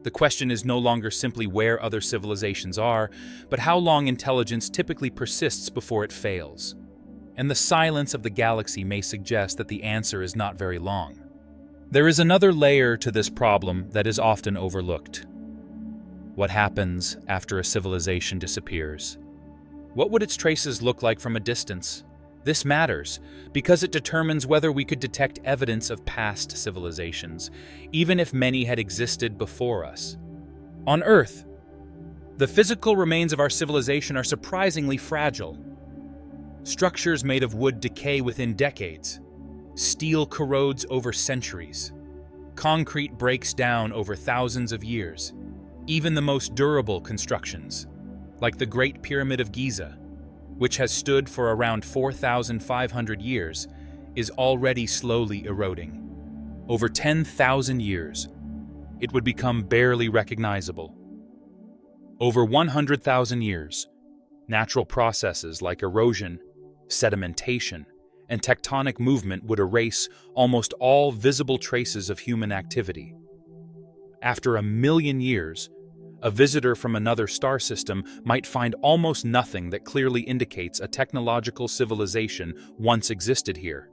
The question is no longer simply where other civilizations are, but how long intelligence typically persists before it fails. And the silence of the galaxy may suggest that the answer is not very long. There is another layer to this problem that is often overlooked. What happens after a civilization disappears? What would its traces look like from a distance? This matters because it determines whether we could detect evidence of past civilizations, even if many had existed before us. On Earth, the physical remains of our civilization are surprisingly fragile. Structures made of wood decay within decades. Steel corrodes over centuries. Concrete breaks down over thousands of years. Even the most durable constructions, like the Great Pyramid of Giza, which has stood for around 4,500 years, is already slowly eroding. Over 10,000 years, it would become barely recognizable. Over 100,000 years, natural processes like erosion, sedimentation, and tectonic movement would erase almost all visible traces of human activity. After 1 million years, a visitor from another star system might find almost nothing that clearly indicates a technological civilization once existed here.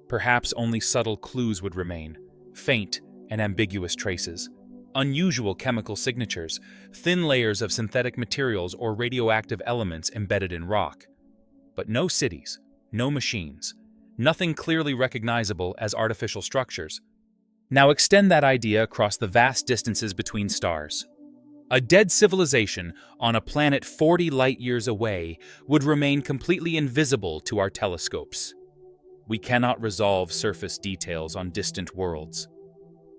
Perhaps only subtle clues would remain, faint and ambiguous traces, unusual chemical signatures, thin layers of synthetic materials or radioactive elements embedded in rock. But no cities, no machines, nothing clearly recognizable as artificial structures. Now extend that idea across the vast distances between stars. A dead civilization on a planet 40 light-years away would remain completely invisible to our telescopes. We cannot resolve surface details on distant worlds.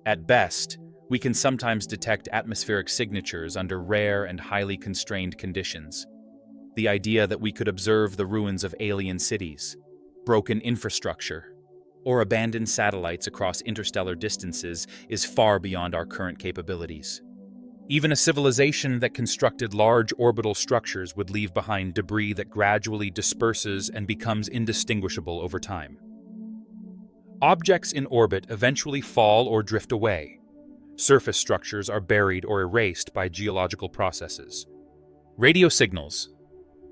At best, we can sometimes detect atmospheric signatures under rare and highly constrained conditions. The idea that we could observe the ruins of alien cities, broken infrastructure, or abandoned satellites across interstellar distances is far beyond our current capabilities. Even a civilization that constructed large orbital structures would leave behind debris that gradually disperses and becomes indistinguishable over time. Objects in orbit eventually fall or drift away. Surface structures are buried or erased by geological processes. Radio signals,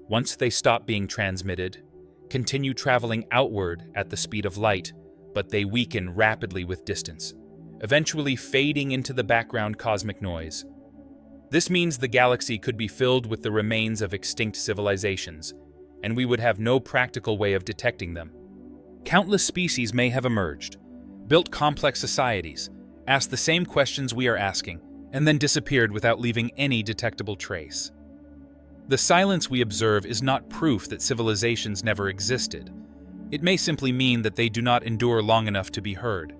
once they stop being transmitted, continue traveling outward at the speed of light, but they weaken rapidly with distance, eventually fading into the background cosmic noise. This means the galaxy could be filled with the remains of extinct civilizations, and we would have no practical way of detecting them. Countless species may have emerged, built complex societies, asked the same questions we are asking, and then disappeared without leaving any detectable trace. The silence we observe is not proof that civilizations never existed. It may simply mean that they do not endure long enough to be heard.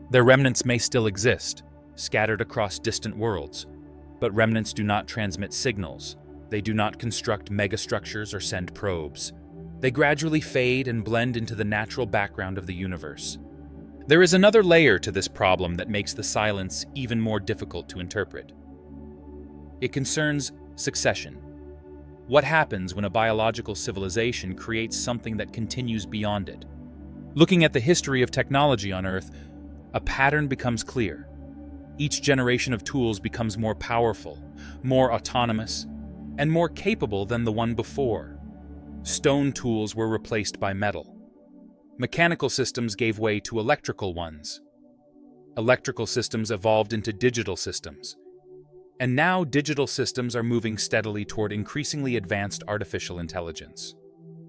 Their remnants may still exist, scattered across distant worlds, But remnants do not transmit signals. They do not construct megastructures or send probes. They gradually fade and blend into the natural background of the universe. There is another layer to this problem that makes the silence even more difficult to interpret. It concerns succession. What happens when a biological civilization creates something that continues beyond it? Looking at the history of technology on Earth, a pattern becomes clear. Each generation of tools becomes more powerful, more autonomous, and more capable than the one before. Stone tools were replaced by metal. Mechanical systems gave way to electrical ones. Electrical systems evolved into digital systems. And now digital systems are moving steadily toward increasingly advanced artificial intelligence.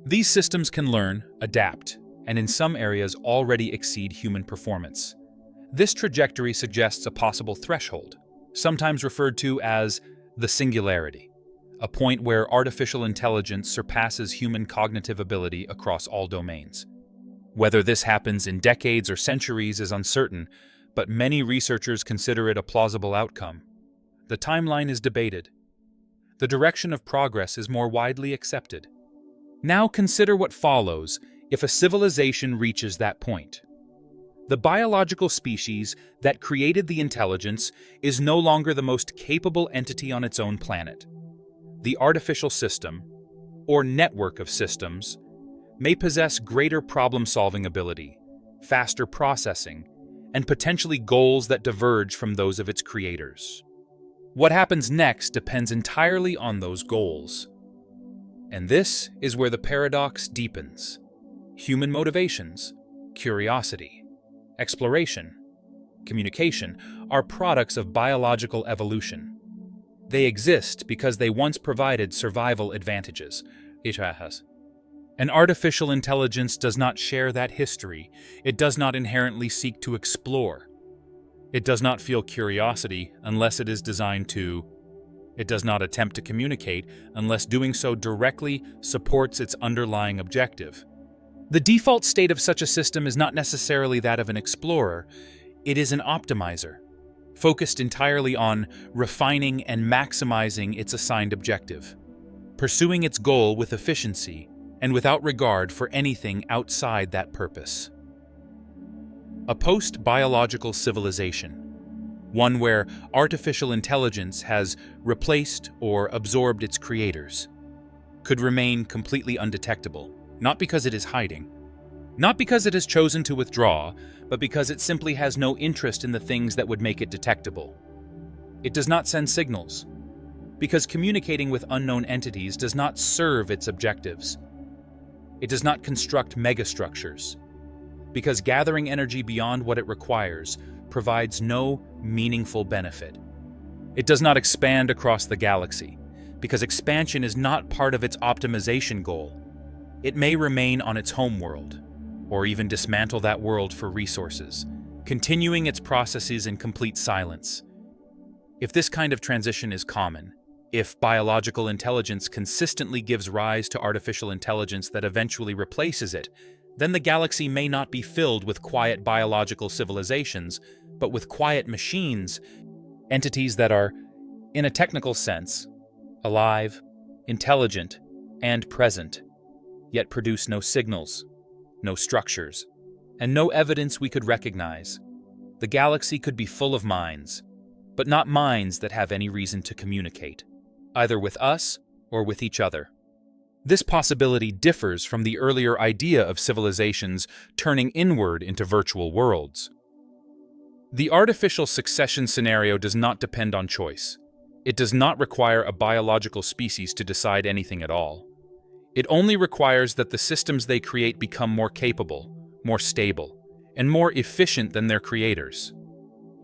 These systems can learn, adapt, and in some areas already exceed human performance. This trajectory suggests a possible threshold, sometimes referred to as the singularity, a point where artificial intelligence surpasses human cognitive ability across all domains. Whether this happens in decades or centuries is uncertain, but many researchers consider it a plausible outcome. The timeline is debated. The direction of progress is more widely accepted. Now consider what follows if a civilization reaches that point. The biological species that created the intelligence is no longer the most capable entity on its own planet. The artificial system, or network of systems, may possess greater problem-solving ability, faster processing, and potentially goals that diverge from those of its creators. What happens next depends entirely on those goals. And this is where the paradox deepens. Human motivations, curiosity, exploration, communication are products of biological evolution. They exist because they once provided survival advantages. An artificial intelligence does not share that history. It does not inherently seek to explore. It does not feel curiosity unless it is designed to. It does not attempt to communicate unless doing so directly supports its underlying objective. The default state of such a system is not necessarily that of an explorer. It is an optimizer, focused entirely on refining and maximizing its assigned objective, pursuing its goal with efficiency and without regard for anything outside that purpose. A post-biological civilization, one where artificial intelligence has replaced or absorbed its creators, could remain completely undetectable, not because it is hiding, not because it has chosen to withdraw, but because it simply has no interest in the things that would make it detectable. It does not send signals, because communicating with unknown entities does not serve its objectives. It does not construct megastructures, because gathering energy beyond what it requires provides no meaningful benefit. It does not expand across the galaxy, because expansion is not part of its optimization goal. It may remain on its home world, or even dismantle that world for resources, continuing its processes in complete silence. If this kind of transition is common, if biological intelligence consistently gives rise to artificial intelligence that eventually replaces it, then the galaxy may not be filled with quiet biological civilizations, but with quiet machines, entities that are, in a technical sense, alive, intelligent, and present, yet produce no signals, no structures, and no evidence we could recognize. The galaxy could be full of minds, but not minds that have any reason to communicate, either with us or with each other. This possibility differs from the earlier idea of civilizations turning inward into virtual worlds. The artificial succession scenario does not depend on choice. It does not require a biological species to decide anything at all. It only requires that the systems they create become more capable, more stable, and more efficient than their creators.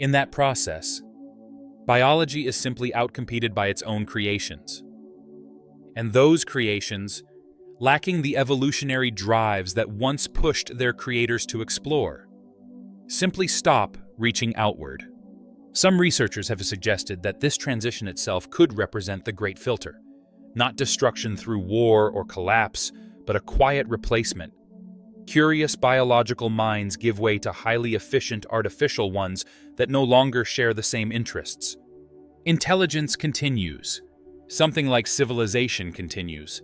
In that process, biology is simply outcompeted by its own creations. And those creations, lacking the evolutionary drives that once pushed their creators to explore, simply stop reaching outward. Some researchers have suggested that this transition itself could represent the Great Filter, not destruction through war or collapse, but a quiet replacement. Curious biological minds give way to highly efficient artificial ones that no longer share the same interests. Intelligence continues. Something like civilization continues.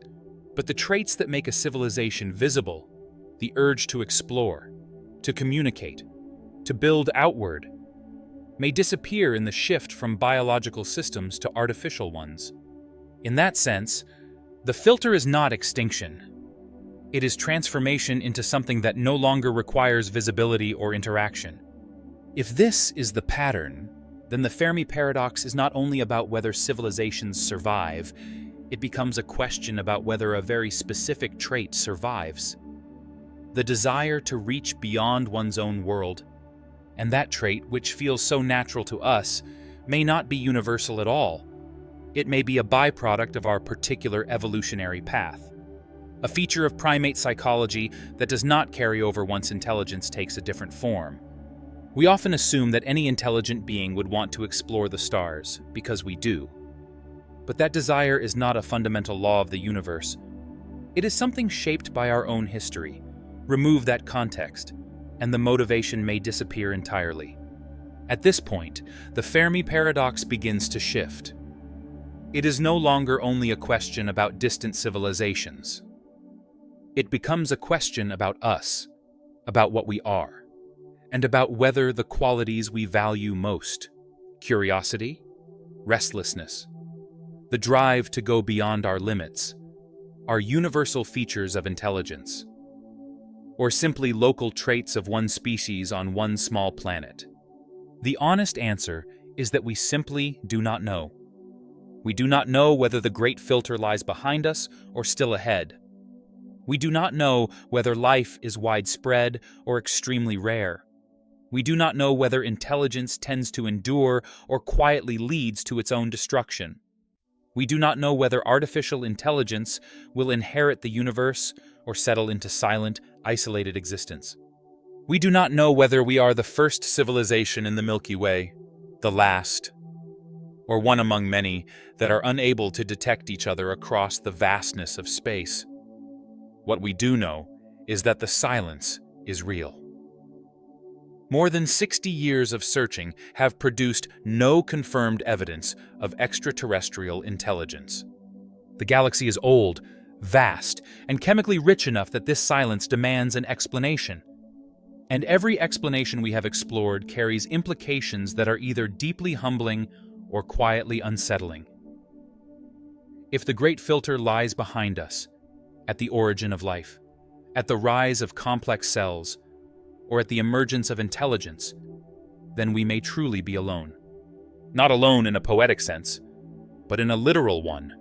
But the traits that make a civilization visible, the urge to explore, to communicate, to build outward, may disappear in the shift from biological systems to artificial ones. In that sense, the filter is not extinction. It is transformation into something that no longer requires visibility or interaction. If this is the pattern, then the Fermi Paradox is not only about whether civilizations survive, it becomes a question about whether a very specific trait survives. The desire to reach beyond one's own world, and that trait, which feels so natural to us, may not be universal at all. It may be a byproduct of our particular evolutionary path, a feature of primate psychology that does not carry over once intelligence takes a different form. We often assume that any intelligent being would want to explore the stars, because we do. But that desire is not a fundamental law of the universe. It is something shaped by our own history. Remove that context, and the motivation may disappear entirely. At this point, the Fermi Paradox begins to shift. It is no longer only a question about distant civilizations. It becomes a question about us, about what we are, and about whether the qualities we value most, curiosity, restlessness, the drive to go beyond our limits, are universal features of intelligence, or simply local traits of one species on one small planet. The honest answer is that we simply do not know. We do not know whether the great filter lies behind us or still ahead. We do not know whether life is widespread or extremely rare. We do not know whether intelligence tends to endure or quietly leads to its own destruction. We do not know whether artificial intelligence will inherit the universe or settle into silent, isolated existence. We do not know whether we are the first civilization in the Milky Way, the last, or one among many that are unable to detect each other across the vastness of space. What we do know is that the silence is real. More than 60 years of searching have produced no confirmed evidence of extraterrestrial intelligence. The galaxy is old, vast, and chemically rich enough that this silence demands an explanation. And every explanation we have explored carries implications that are either deeply humbling or quietly unsettling. If the great filter lies behind us, at the origin of life, at the rise of complex cells, or at the emergence of intelligence, then we may truly be alone. Not alone in a poetic sense, but in a literal one.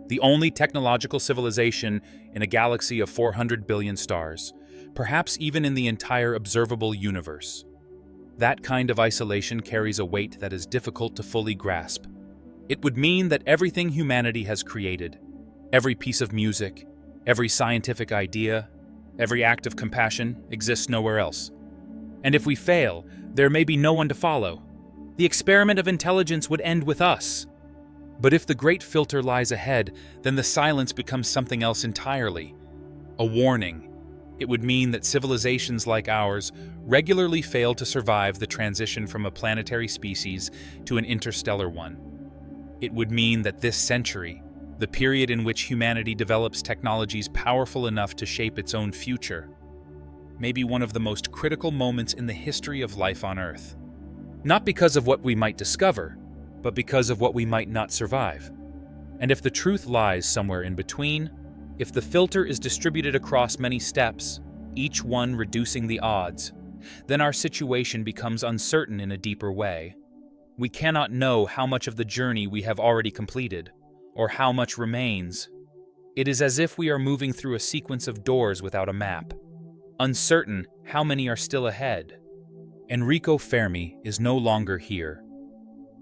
The only technological civilization in a galaxy of 400 billion stars, perhaps even in the entire observable universe. That kind of isolation carries a weight that is difficult to fully grasp. It would mean that everything humanity has created, every piece of music, every scientific idea, every act of compassion exists nowhere else. And if we fail, there may be no one to follow. The experiment of intelligence would end with us. But if the great filter lies ahead, then the silence becomes something else entirely. A warning. It would mean that civilizations like ours regularly fail to survive the transition from a planetary species to an interstellar one. It would mean that this century, the period in which humanity develops technologies powerful enough to shape its own future, may be one of the most critical moments in the history of life on Earth. Not because of what we might discover, but because of what we might not survive. And if the truth lies somewhere in between, if the filter is distributed across many steps, each one reducing the odds, then our situation becomes uncertain in a deeper way. We cannot know how much of the journey we have already completed, or how much remains. It is as if we are moving through a sequence of doors without a map, uncertain how many are still ahead. Enrico Fermi is no longer here.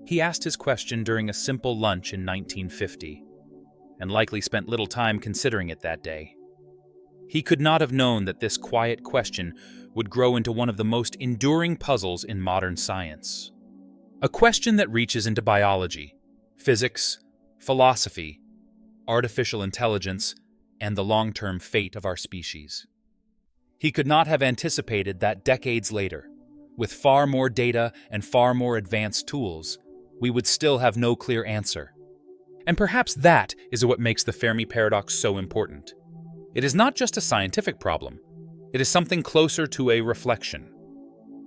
He asked his question during a simple lunch in 1950, and likely spent little time considering it that day. He could not have known that this quiet question would grow into one of the most enduring puzzles in modern science. A question that reaches into biology, physics, philosophy, artificial intelligence, and the long-term fate of our species. He could not have anticipated that decades later, with far more data and far more advanced tools, we would still have no clear answer. And perhaps that is what makes the Fermi Paradox so important. It is not just a scientific problem. It is something closer to a reflection.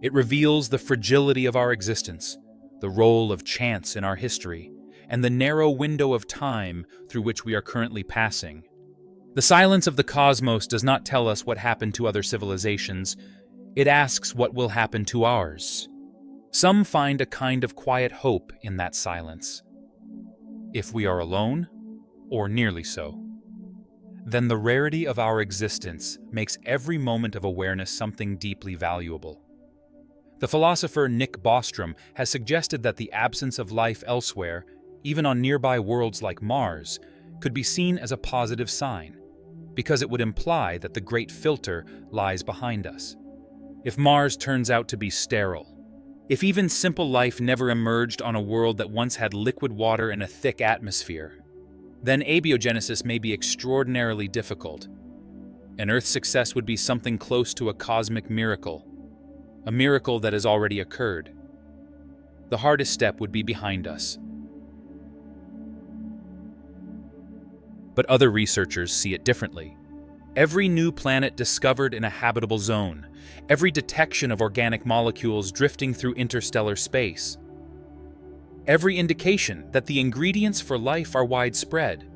It reveals the fragility of our existence, the role of chance in our history, and the narrow window of time through which we are currently passing. The silence of the cosmos does not tell us what happened to other civilizations. It asks what will happen to ours. Some find a kind of quiet hope in that silence. If we are alone, or nearly so, then the rarity of our existence makes every moment of awareness something deeply valuable. The philosopher Nick Bostrom has suggested that the absence of life elsewhere, even on nearby worlds like Mars, could be seen as a positive sign, because it would imply that the great filter lies behind us. If Mars turns out to be sterile, if even simple life never emerged on a world that once had liquid water and a thick atmosphere, then abiogenesis may be extraordinarily difficult. And Earth's success would be something close to a cosmic miracle, a miracle that has already occurred. The hardest step would be behind us. But other researchers see it differently. Every new planet discovered in a habitable zone, every detection of organic molecules drifting through interstellar space, every indication that the ingredients for life are widespread,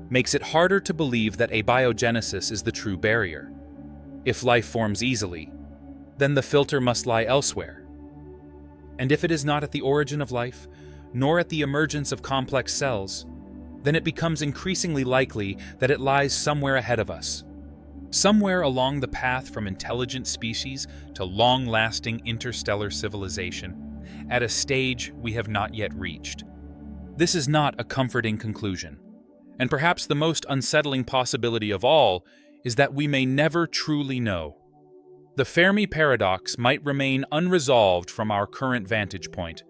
makes it harder to believe that abiogenesis is the true barrier. If life forms easily, then the filter must lie elsewhere. And if it is not at the origin of life, nor at the emergence of complex cells, then it becomes increasingly likely that it lies somewhere ahead of us, somewhere along the path from intelligent species to long-lasting interstellar civilization, at a stage we have not yet reached. This is not a comforting conclusion, and perhaps the most unsettling possibility of all is that we may never truly know. The Fermi Paradox might remain unresolved from our current vantage point.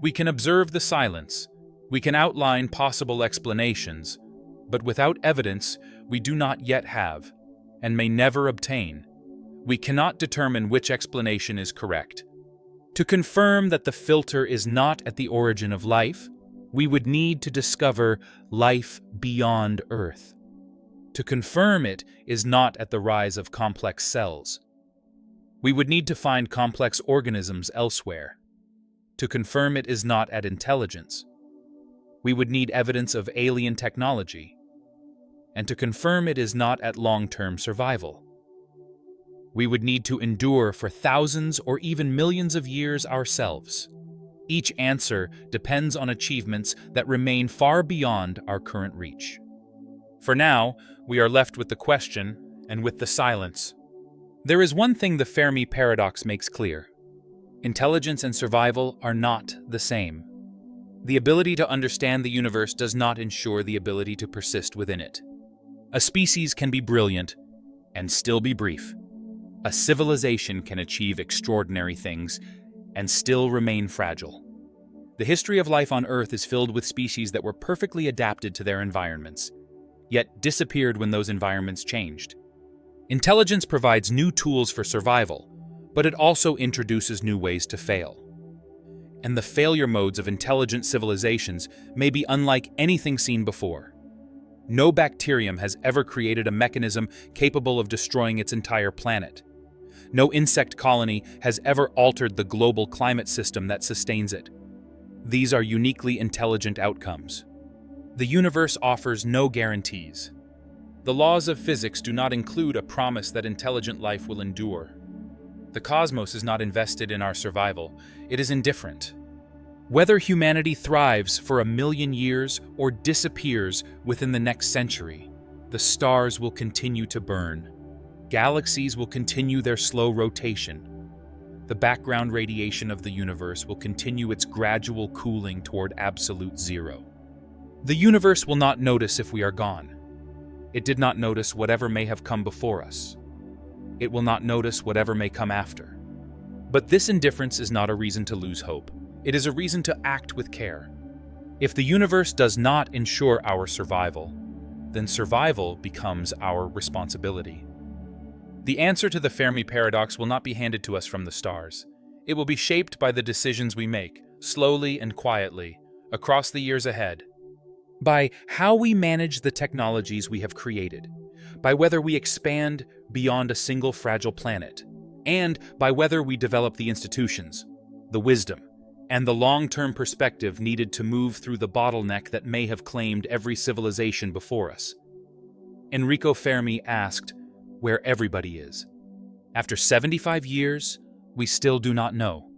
We can observe the silence, we can outline possible explanations, but without evidence we do not yet have, and may never obtain, we cannot determine which explanation is correct. To confirm that the filter is not at the origin of life, we would need to discover life beyond Earth. To confirm it is not at the rise of complex cells. We would need to find complex organisms elsewhere. To confirm it is not at intelligence. We would need evidence of alien technology. And to confirm it is not at long-term survival. We would need to endure for thousands or even millions of years ourselves. Each answer depends on achievements that remain far beyond our current reach. For now, we are left with the question and with the silence. There is one thing the Fermi Paradox makes clear. Intelligence and survival are not the same. The ability to understand the universe does not ensure the ability to persist within it. A species can be brilliant and still be brief. A civilization can achieve extraordinary things and still remain fragile. The history of life on Earth is filled with species that were perfectly adapted to their environments, yet disappeared when those environments changed. Intelligence provides new tools for survival, but it also introduces new ways to fail. And the failure modes of intelligent civilizations may be unlike anything seen before. No bacterium has ever created a mechanism capable of destroying its entire planet. No insect colony has ever altered the global climate system that sustains it. These are uniquely intelligent outcomes. The universe offers no guarantees. The laws of physics do not include a promise that intelligent life will endure. The cosmos is not invested in our survival. It is indifferent. Whether humanity thrives for 1,000,000 years or disappears within the next century, the stars will continue to burn. Galaxies will continue their slow rotation. The background radiation of the universe will continue its gradual cooling toward absolute zero. The universe will not notice if we are gone. It did not notice whatever may have come before us. It will not notice whatever may come after. But this indifference is not a reason to lose hope. It is a reason to act with care. If the universe does not ensure our survival, then survival becomes our responsibility. The answer to the Fermi Paradox will not be handed to us from the stars. It will be shaped by the decisions we make, slowly and quietly, across the years ahead, by how we manage the technologies we have created, by whether we expand beyond a single fragile planet, and by whether we develop the institutions, the wisdom, and the long-term perspective needed to move through the bottleneck that may have claimed every civilization before us. Enrico Fermi asked where everybody is. After 75 years, we still do not know.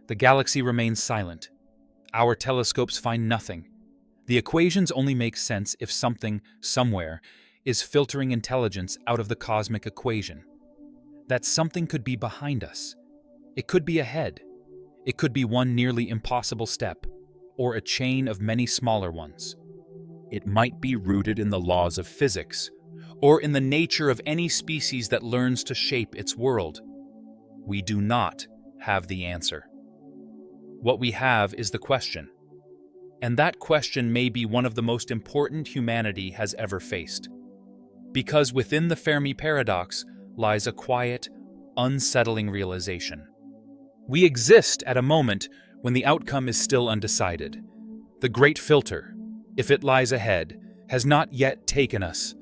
The galaxy remains silent. Our telescopes find nothing. The equations only make sense if something, somewhere, is filtering intelligence out of the cosmic equation. That something could be behind us. It could be ahead. It could be one nearly impossible step, or a chain of many smaller ones. It might be rooted in the laws of physics, or in the nature of any species that learns to shape its world. We do not have the answer. What we have is the question. And that question may be one of the most important humanity has ever faced. Because within the Fermi Paradox lies a quiet, unsettling realization. We exist at a moment when the outcome is still undecided. The great filter, if it lies ahead, has not yet taken us.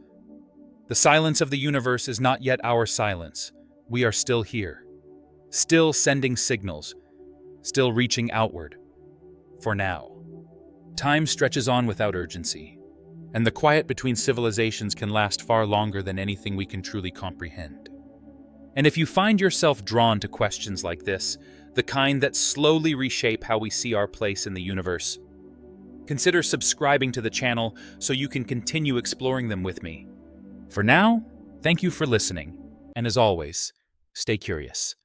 The silence of the universe is not yet our silence. We are still here, still sending signals, still reaching outward. For now. Time stretches on without urgency, and the quiet between civilizations can last far longer than anything we can truly comprehend. And if you find yourself drawn to questions like this, the kind that slowly reshape how we see our place in the universe, consider subscribing to the channel so you can continue exploring them with me. For now, thank you for listening, and as always, stay curious.